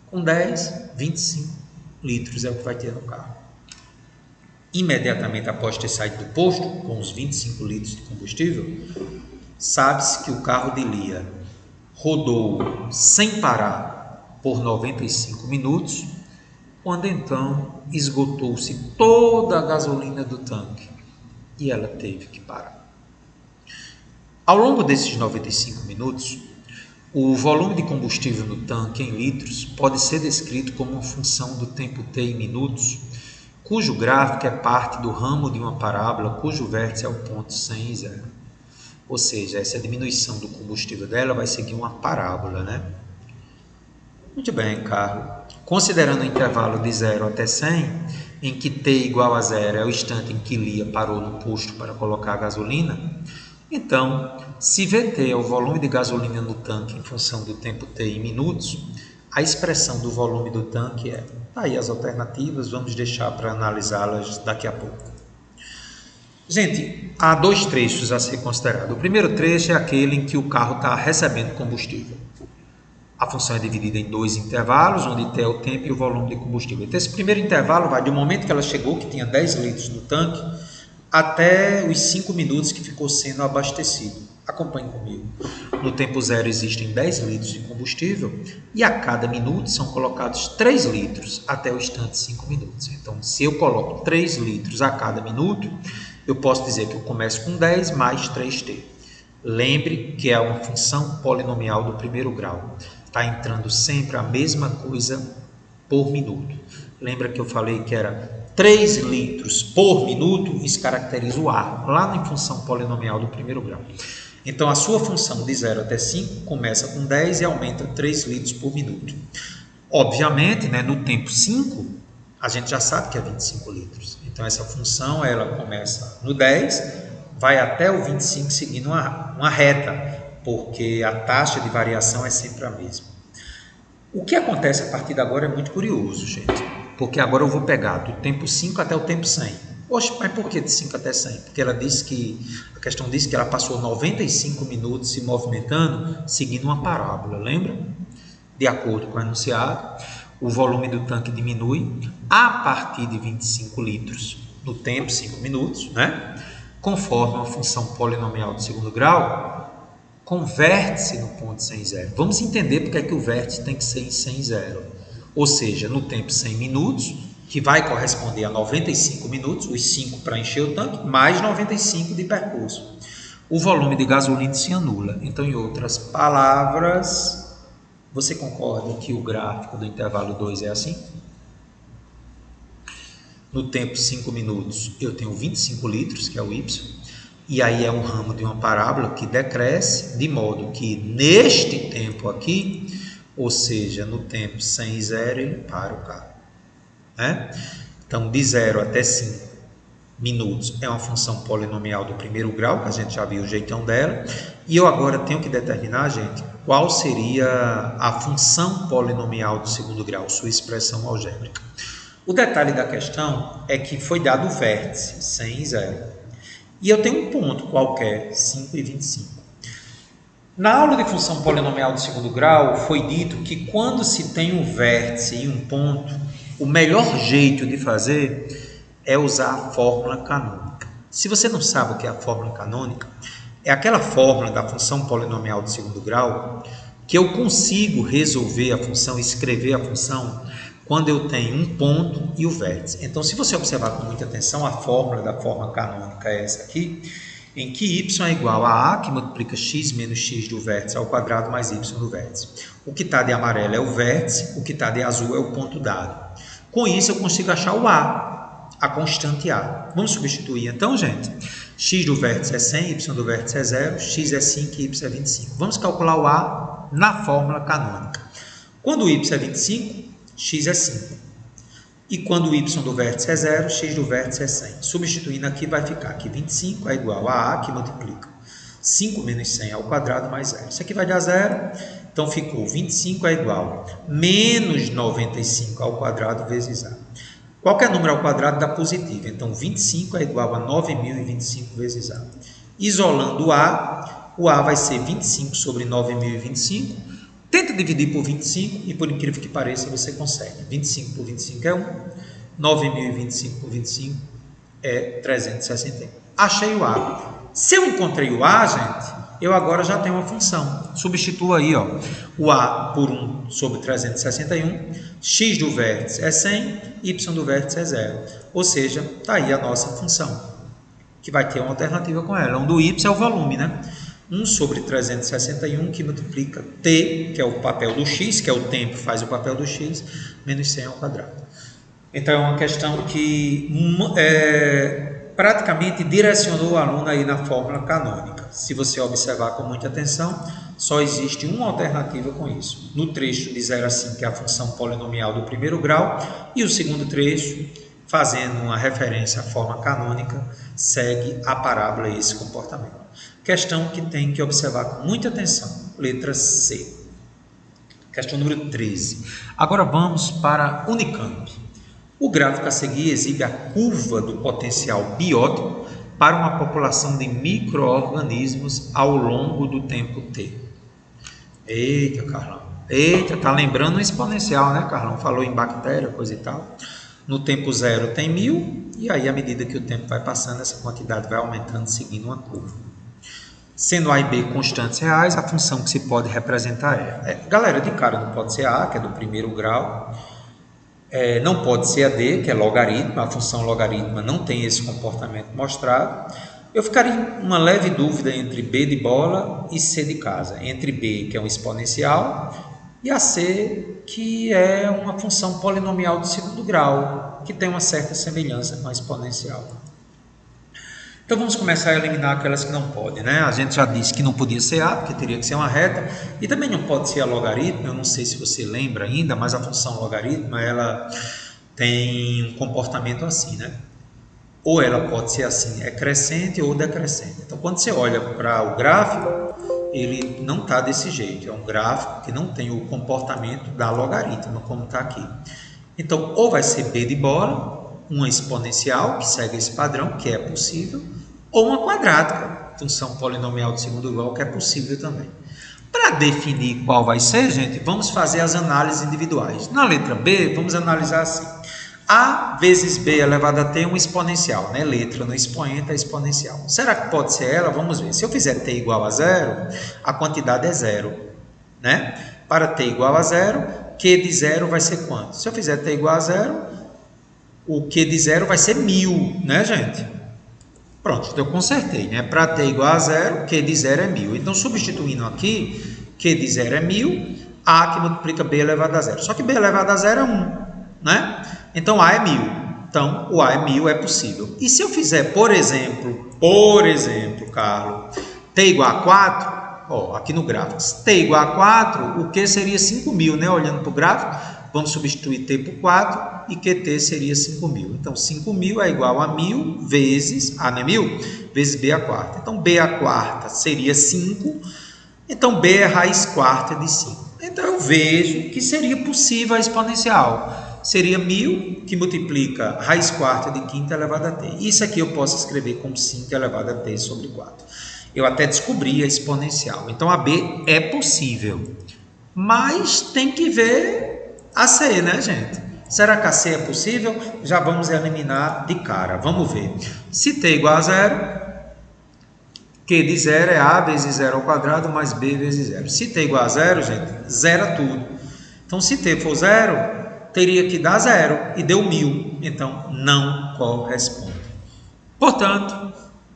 Com 10, 25 litros é o que vai ter no carro. Imediatamente após ter saído do posto, com os 25 litros de combustível, sabe-se que o carro de Lia rodou sem parar por 95 minutos, quando então esgotou-se toda a gasolina do tanque e ela teve que parar. Ao longo desses 95 minutos, O volume de combustível no tanque em litros pode ser descrito como uma função do tempo t em minutos, cujo gráfico é parte do ramo de uma parábola cujo vértice é o ponto 100 e 0. Ou seja, essa diminuição do combustível dela vai seguir uma parábola, né? Muito bem, Carlos. Considerando o intervalo de 0 até 100, em que t igual a 0 é o instante em que Lia parou no posto para colocar a gasolina, então, se Vt é o volume de gasolina no tanque em função do tempo t em minutos, a expressão do volume do tanque é... Aí as alternativas, vamos deixar para analisá-las daqui a pouco. Gente, há dois trechos a ser considerado. O primeiro trecho é aquele em que o carro está recebendo combustível. A função é dividida em dois intervalos, onde t é o tempo e o volume de combustível. Então, esse primeiro intervalo vai do momento que ela chegou, que tinha 10 litros no tanque, até os 5 minutos que ficou sendo abastecido. Acompanhe comigo. No tempo zero existem 10 litros de combustível e a cada minuto são colocados 3 litros até o instante 5 minutos. Então, se eu coloco 3 litros a cada minuto, eu posso dizer que eu começo com 10 mais 3t. Lembre que é uma função polinomial do primeiro grau. Está entrando sempre a mesma coisa por minuto. Lembra que eu falei que era 3 litros por minuto? Isso caracteriza o A, lá na função polinomial do primeiro grau. Então, a sua função de 0 até 5 começa com 10 e aumenta 3 litros por minuto. Obviamente, né, no tempo 5, a gente já sabe que é 25 litros. Então, essa função ela começa no 10, vai até o 25 seguindo uma reta, porque a taxa de variação é sempre a mesma. O que acontece a partir de agora é muito curioso, gente, porque agora eu vou pegar do tempo 5 até o tempo 100. Oxe, mas por que de 5 até 100? Porque a questão diz que ela passou 95 minutos se movimentando, seguindo uma parábola, lembra? De acordo com o enunciado, o volume do tanque diminui a partir de 25 litros no tempo 5 minutos, né? Conforme uma função polinomial do segundo grau, converte-se no ponto 100 e 0. Vamos entender porque é que o vértice tem que ser em 100 e 0. Ou seja, no tempo 100 minutos, que vai corresponder a 95 minutos, os 5 para encher o tanque, mais 95 de percurso. O volume de gasolina se anula. Então, em outras palavras, você concorda que o gráfico do intervalo 2 é assim? No tempo 5 minutos, eu tenho 25 litros, que é o Y, e aí é um ramo de uma parábola que decresce, de modo que neste tempo aqui, ou seja, no tempo 100 e 0, ele para o carro. Né? Então, de 0 até 5 minutos é uma função polinomial do primeiro grau, que a gente já viu o jeitão dela, e eu agora tenho que determinar, gente, qual seria a função polinomial do segundo grau, sua expressão algébrica. O detalhe da questão é que foi dado o vértice, 100 e 0. E eu tenho um ponto qualquer, 5 e 25. Na aula de função polinomial do segundo grau, foi dito que quando se tem um vértice e um ponto, o melhor jeito de fazer é usar a fórmula canônica. Se você não sabe o que é a fórmula canônica, é aquela fórmula da função polinomial do segundo grau que eu consigo resolver a função, escrever a função, quando eu tenho um ponto e o vértice. Então, se você observar com muita atenção, a fórmula da forma canônica é essa aqui, em que y é igual a a, que multiplica x menos x do vértice ao quadrado mais y do vértice. O que está de amarelo é o vértice, o que está de azul é o ponto dado. Com isso, eu consigo achar o a constante a. Vamos substituir então, gente? X do vértice é 100, y do vértice é 0, x é 5 e y é 25. Vamos calcular o a na fórmula canônica. Quando o y é 25, x é 5. E quando o y do vértice é 0, x do vértice é 100. Substituindo aqui, vai ficar que 25 é igual a a, que multiplica 5 menos 100 ao quadrado mais 0. Isso aqui vai dar 0, então ficou 25 é igual a menos 95 ao quadrado vezes a. Qualquer número ao quadrado dá positivo, então 25 é igual a 9.025 vezes a. Isolando o a vai ser 25 sobre 9.025. Tenta dividir por 25 e, por incrível que pareça, você consegue. 25 por 25 é 1. 9.025 por 25 é 361. Achei o a. Se eu encontrei o a, gente, eu agora já tenho uma função. Substitua aí, ó, o a por 1 sobre 361. X do vértice é 100, y do vértice é 0. Ou seja, está aí a nossa função, que vai ter uma alternativa com ela. Onde o y é o volume, né? 1 sobre 361 que multiplica t, que é o papel do x, que é o tempo, faz o papel do x, menos 100 ao quadrado. Então é uma questão que praticamente direcionou o aluno aí na fórmula canônica. Se você observar com muita atenção, só existe uma alternativa com isso. No trecho de 0 a 5, que é a função polinomial do primeiro grau, e o segundo trecho, fazendo uma referência à forma canônica, segue a parábola esse comportamento. Questão que tem que observar com muita atenção. Letra C. Questão número 13. Agora vamos para Unicamp. O gráfico a seguir exibe a curva do potencial biótico para uma população de micro-organismos ao longo do tempo t. Eita, Carlão. Eita, tá lembrando um exponencial, né, Carlão? Falou em bactéria, coisa e tal. No tempo zero tem 1000, e aí à medida que o tempo vai passando, essa quantidade vai aumentando seguindo uma curva. Sendo A e B constantes reais, a função que se pode representar galera, de cara não pode ser A, que é do primeiro grau, não pode ser a D, que é logaritmo, a função logaritma não tem esse comportamento mostrado. Eu ficaria em uma leve dúvida entre B de bola e C de casa, entre B, que é um exponencial, e a C, que é uma função polinomial de segundo grau, que tem uma certa semelhança com a exponencial. Então vamos começar a eliminar aquelas que não podem, né? A gente já disse que não podia ser A, porque teria que ser uma reta, e também não pode ser a logaritmo. Eu não sei se você lembra ainda, mas a função logaritmo, ela tem um comportamento assim, né? Ou ela pode ser assim, crescente ou decrescente. Então quando você olha para o gráfico, ele não está desse jeito, é um gráfico que não tem o comportamento da logaritmo, como está aqui. Então, ou vai ser B de bola, uma exponencial, que segue esse padrão, que é possível, ou uma quadrática, função polinomial de segundo grau, que é possível também. Para definir qual vai ser, gente, vamos fazer as análises individuais. Na letra B, vamos analisar assim. A vezes B elevado a T é um exponencial, né? Letra no expoente é exponencial. Será que pode ser ela? Vamos ver. Se eu fizer T igual a zero, a quantidade é zero, né? Para T igual a zero, Q de zero vai ser quanto? Se eu fizer T igual a zero, o Q de zero vai ser 1000, né, gente? Pronto, eu consertei, né? Para T igual a zero, Q de zero é 1000. Então, substituindo aqui, Q de zero é 1000, A que multiplica B elevado a zero. Só que B elevado a zero é 1, né? Então, A é 1000. Então, o A é 1000, é possível. E se eu fizer, por exemplo, Carlos, T igual a 4, ó, aqui no gráfico, T igual a 4, o Q seria 5000, né? Olhando para o gráfico, vamos substituir T por 4 e QT seria 5000. Então, 5000 é igual a 1000 vezes, A não é 1000? Vezes B a quarta. Então, B a quarta seria 5. Então, B é raiz quarta de 5. Então, eu vejo que seria possível a exponencial. Seria 1000, que multiplica raiz quarta de quinta elevado a t. Isso aqui eu posso escrever como 5 elevado a t sobre 4. Eu até descobri a exponencial. Então, a B é possível. Mas tem que ver a C, né, gente? Será que a C é possível? Já vamos eliminar de cara. Vamos ver. Se t igual a zero, Q de zero é A vezes zero ao quadrado mais B vezes zero. Se t igual a zero, gente, zera tudo. Então, se t for zero, teria que dar zero e deu 1000, então não corresponde. Portanto,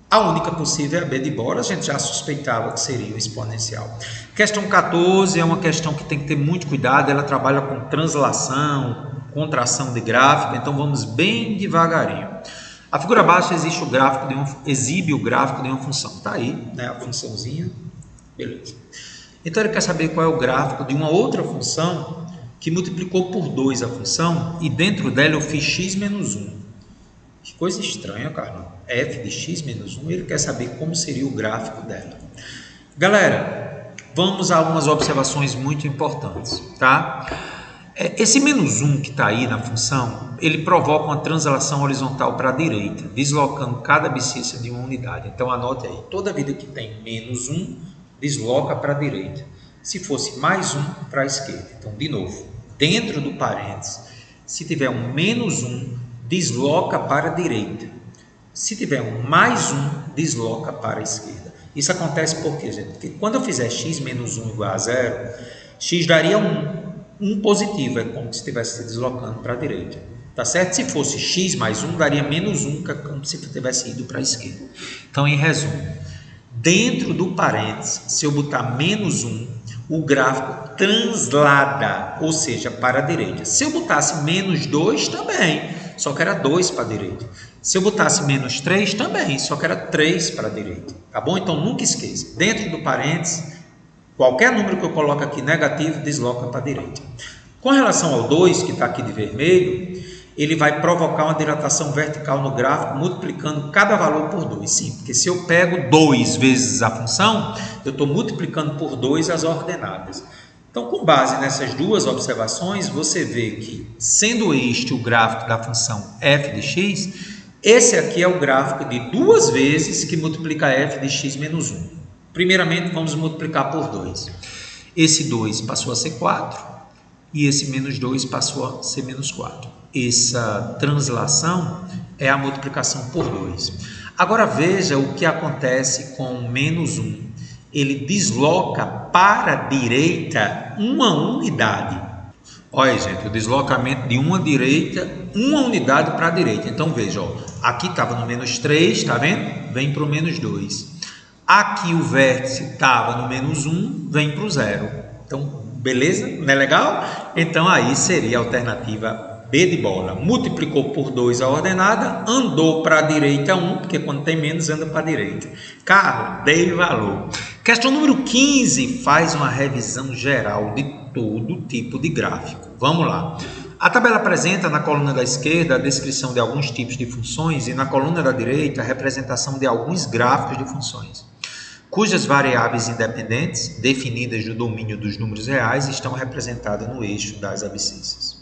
a única possível é a B de bola, a gente já suspeitava que seria o exponencial. Questão 14 é uma questão que tem que ter muito cuidado, ela trabalha com translação, contração de gráfico, então vamos bem devagarinho. A figura abaixo exibe o gráfico de uma função, está aí, né, a funçãozinha, beleza. Então ele quer saber qual é o gráfico de uma outra função que multiplicou por 2 a função, e dentro dela eu fiz x menos 1. Que coisa estranha, cara. F de x menos 1, ele quer saber como seria o gráfico dela. Galera, vamos a algumas observações muito importantes, tá? Esse menos 1 que está aí na função, ele provoca uma translação horizontal para a direita, deslocando cada abscissa de uma unidade. Então, anote aí, toda vida que tem menos 1, desloca para a direita. Se fosse mais 1, para a esquerda. Então, de novo, dentro do parênteses, se tiver um menos 1, desloca para a direita. Se tiver um mais 1, desloca para a esquerda. Isso acontece por quê, gente? Porque quando eu fizer x menos 1 igual a 0, x daria 1. 1 positivo, é como se estivesse se deslocando para a direita. Tá certo? Se fosse x mais 1, daria menos 1, que é como se tivesse ido para a esquerda. Então, em resumo, Dentro do parênteses, se eu botar menos 1, o gráfico translada, ou seja, para a direita. Se eu botasse menos 2, também, só que era 2 para a direita. Se eu botasse menos 3, também, só que era 3 para a direita. Tá bom? Então, nunca esqueça. Dentro do parênteses, qualquer número que eu coloque aqui negativo, desloca para a direita. Com relação ao 2, que está aqui de vermelho, ele vai provocar uma dilatação vertical no gráfico, multiplicando cada valor por 2. Sim, porque se eu pego 2 vezes a função, eu estou multiplicando por 2 as ordenadas. Então, com base nessas duas observações, você vê que, sendo este o gráfico da função f de x, esse aqui é o gráfico de 2 vezes que multiplica f de x menos 1. Primeiramente, vamos multiplicar por 2. Esse 2 passou a ser 4 e esse menos 2 passou a ser menos 4. Essa translação é a multiplicação por 2. Agora veja o que acontece com menos 1. Ele desloca para a direita uma unidade. Olha, gente, o deslocamento de uma unidade para a direita. Então veja, ó, aqui estava no menos 3, tá vendo? Vem para o menos 2. Aqui o vértice estava no menos 1, vem para o 0. Então, beleza? Não é legal? Então aí seria a alternativa B de bola. Multiplicou por 2 a ordenada, andou para a direita 1, porque quando tem menos anda para a direita. Carro, dei valor. Questão número 15 faz uma revisão geral de todo tipo de gráfico. Vamos lá. A tabela apresenta na coluna da esquerda a descrição de alguns tipos de funções e na coluna da direita a representação de alguns gráficos de funções, cujas variáveis independentes, definidas no domínio dos números reais, estão representadas no eixo das abscissas.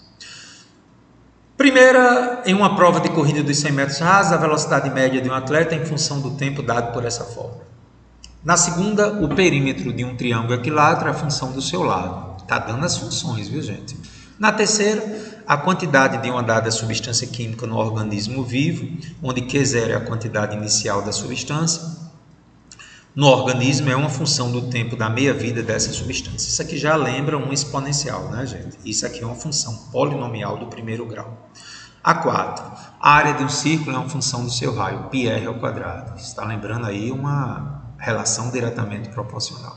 Primeira, em uma prova de corrida dos 100 metros rasos, a velocidade média de um atleta em função do tempo dado por essa forma. Na segunda, o perímetro de um triângulo equilátero é a função do seu lado. Está dando as funções, viu, gente? Na terceira, a quantidade de uma dada substância química no organismo vivo, onde Q0 é a quantidade inicial da substância, no organismo é uma função do tempo da meia-vida dessa substância. Isso aqui já lembra um exponencial, né, gente? Isso aqui é uma função polinomial do primeiro grau. A 4. A área de um círculo é uma função do seu raio, πr ao quadrado. Está lembrando aí uma relação diretamente proporcional.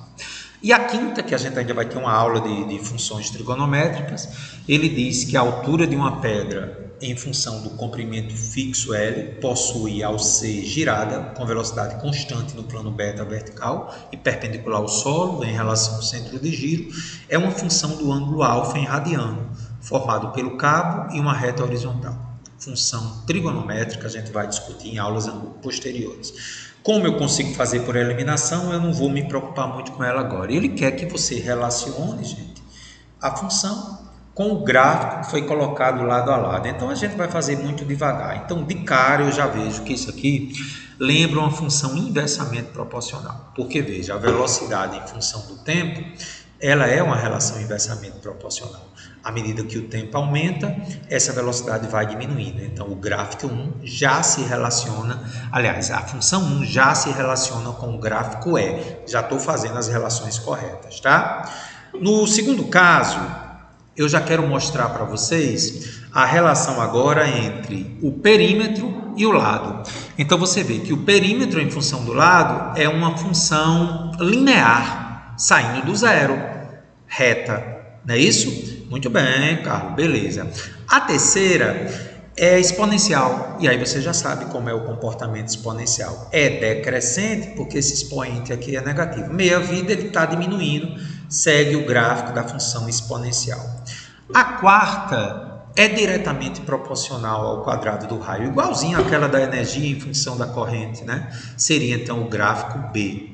E a quinta, que a gente ainda vai ter uma aula de funções trigonométricas, ele diz que a altura de uma pedra em função do comprimento fixo L possui, ao ser girada com velocidade constante no plano beta vertical e perpendicular ao solo em relação ao centro de giro, é uma função do ângulo alfa em radiano, formado pelo cabo e uma reta horizontal. Função trigonométrica a gente vai discutir em aulas posteriores. Como eu consigo fazer por eliminação, eu não vou me preocupar muito com ela agora. Ele quer que você relacione, gente, a função com o gráfico que foi colocado lado a lado. Então, a gente vai fazer muito devagar. Então, de cara, eu já vejo que isso aqui lembra uma função inversamente proporcional. Porque, veja, a velocidade em função do tempo, ela é uma relação inversamente proporcional. À medida que o tempo aumenta, essa velocidade vai diminuindo. Então, o gráfico 1 já se relaciona, aliás, a função 1 já se relaciona com o gráfico E. Já estou fazendo as relações corretas, tá? No segundo caso, eu já quero mostrar para vocês a relação agora entre o perímetro e o lado. Então, você vê que o perímetro em função do lado é uma função linear, saindo do zero, reta, não é isso? Muito bem, Carlos, beleza. A terceira é exponencial, e aí você já sabe como é o comportamento exponencial. É decrescente, porque esse expoente aqui é negativo. Meia-vida ele está diminuindo, segue o gráfico da função exponencial. A quarta é diretamente proporcional ao quadrado do raio, igualzinho àquela da energia em função da corrente, né? Seria então o gráfico B.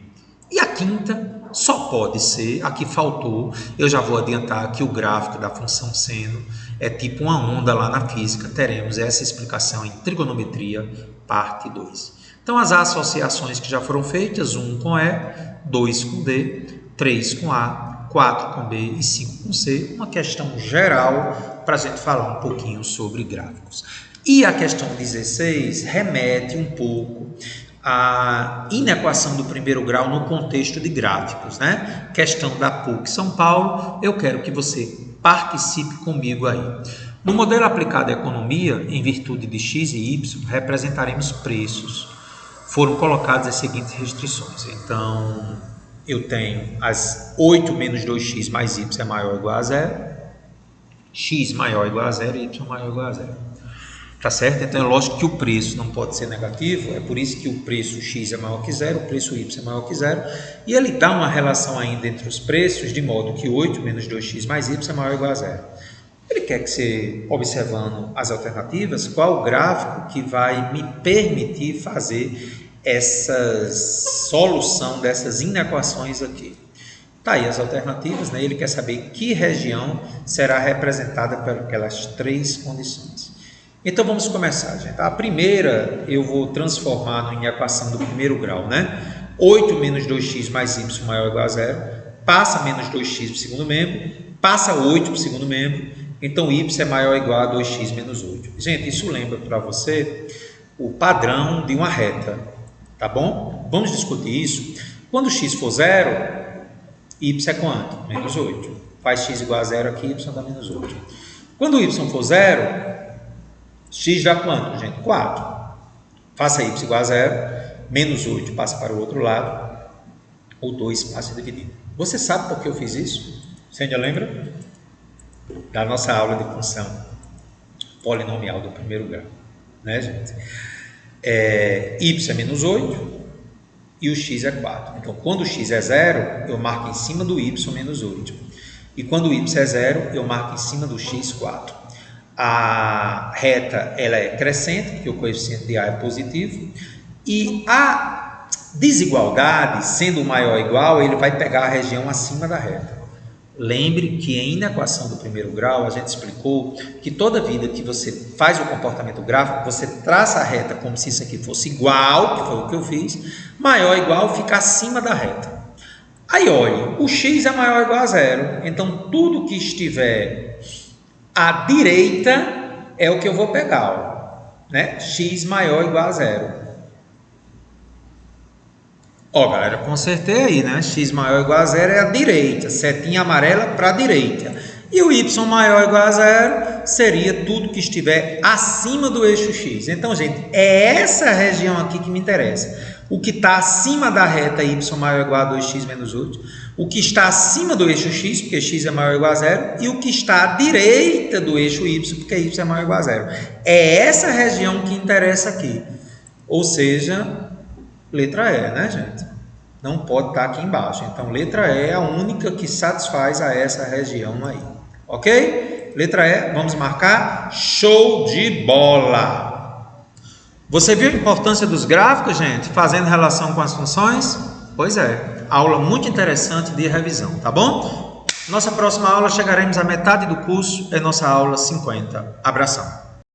E a quinta só pode ser, aqui faltou, eu já vou adiantar que o gráfico da função seno é tipo uma onda lá na física. Teremos essa explicação em trigonometria, parte 2. Então, as associações que já foram feitas, 1 com E, 2 com D, 3 com A, 4 com B e 5 com C, uma questão geral para a gente falar um pouquinho sobre gráficos. E a questão 16 remete um pouco a inequação do primeiro grau no contexto de gráficos, né? Questão da PUC São Paulo, eu quero que você participe comigo aí. No modelo aplicado à economia, em virtude de X e Y, representaremos preços foram colocadas as seguintes restrições. Então, eu tenho as 8 menos 2x mais y é maior ou igual a zero, x maior ou igual a zero e y maior ou igual a zero. Tá certo? Então é lógico que o preço não pode ser negativo, é por isso que o preço x é maior que zero, o preço y é maior que zero, e ele dá uma relação ainda entre os preços, de modo que 8 menos 2x mais y é maior ou igual a zero. Ele quer que você, observando as alternativas, qual o gráfico que vai me permitir fazer essa solução dessas inequações aqui. Tá aí as alternativas, né? Ele quer saber que região será representada por aquelas três condições. Então vamos começar, gente. A primeira eu vou transformar em equação do primeiro grau, né? 8 menos 2x mais y maior ou igual a zero, passa menos 2x para o segundo membro, passa 8 para o segundo membro, então y é maior ou igual a 2x menos 8. Gente, isso lembra para você o padrão de uma reta, tá bom? Vamos discutir isso. Quando x for zero, y é quanto? Menos 8. Faz x igual a zero aqui, y dá menos 8. Quando y for zero, x dá quanto, gente? 4. Faça y igual a zero, menos 8 passa para o outro lado, o 2 passa a dividir. Você sabe por que eu fiz isso? Você ainda lembra? Da nossa aula de função polinomial do primeiro grau, né, gente? Y é menos 8 e o x é 4. Então, quando o x é zero, eu marco em cima do y menos 8. E quando o y é zero, eu marco em cima do x 4. A reta ela é crescente, porque o coeficiente de A é positivo, e a desigualdade, sendo maior ou igual, ele vai pegar a região acima da reta. Lembre que em inequação do primeiro grau, a gente explicou que toda vida que você faz o comportamento gráfico, você traça a reta como se isso aqui fosse igual, que foi o que eu fiz, maior ou igual fica acima da reta. Aí, olha, o x é maior ou igual a zero, então tudo que estiver à direita é o que eu vou pegar, ó, né? X maior ou igual a zero. Ó, galera, consertei aí, né? X maior ou igual a zero é a direita, setinha amarela para a direita. E o y maior ou igual a zero seria tudo que estiver acima do eixo x. Então, gente, é essa região aqui que me interessa. O que está acima da reta y maior ou igual a 2x menos 8, o que está acima do eixo x, porque x é maior ou igual a zero, e o que está à direita do eixo y, porque y é maior ou igual a zero. É essa região que interessa aqui. Ou seja, letra E, né, gente? Não pode estar aqui embaixo. Então, letra E é a única que satisfaz a essa região aí. Ok? Letra E, vamos marcar. Show de bola! Você viu a importância dos gráficos, gente? Fazendo relação com as funções? Pois é, aula muito interessante de revisão, tá bom? Nossa próxima aula chegaremos à metade do curso, é nossa aula 50. Abração!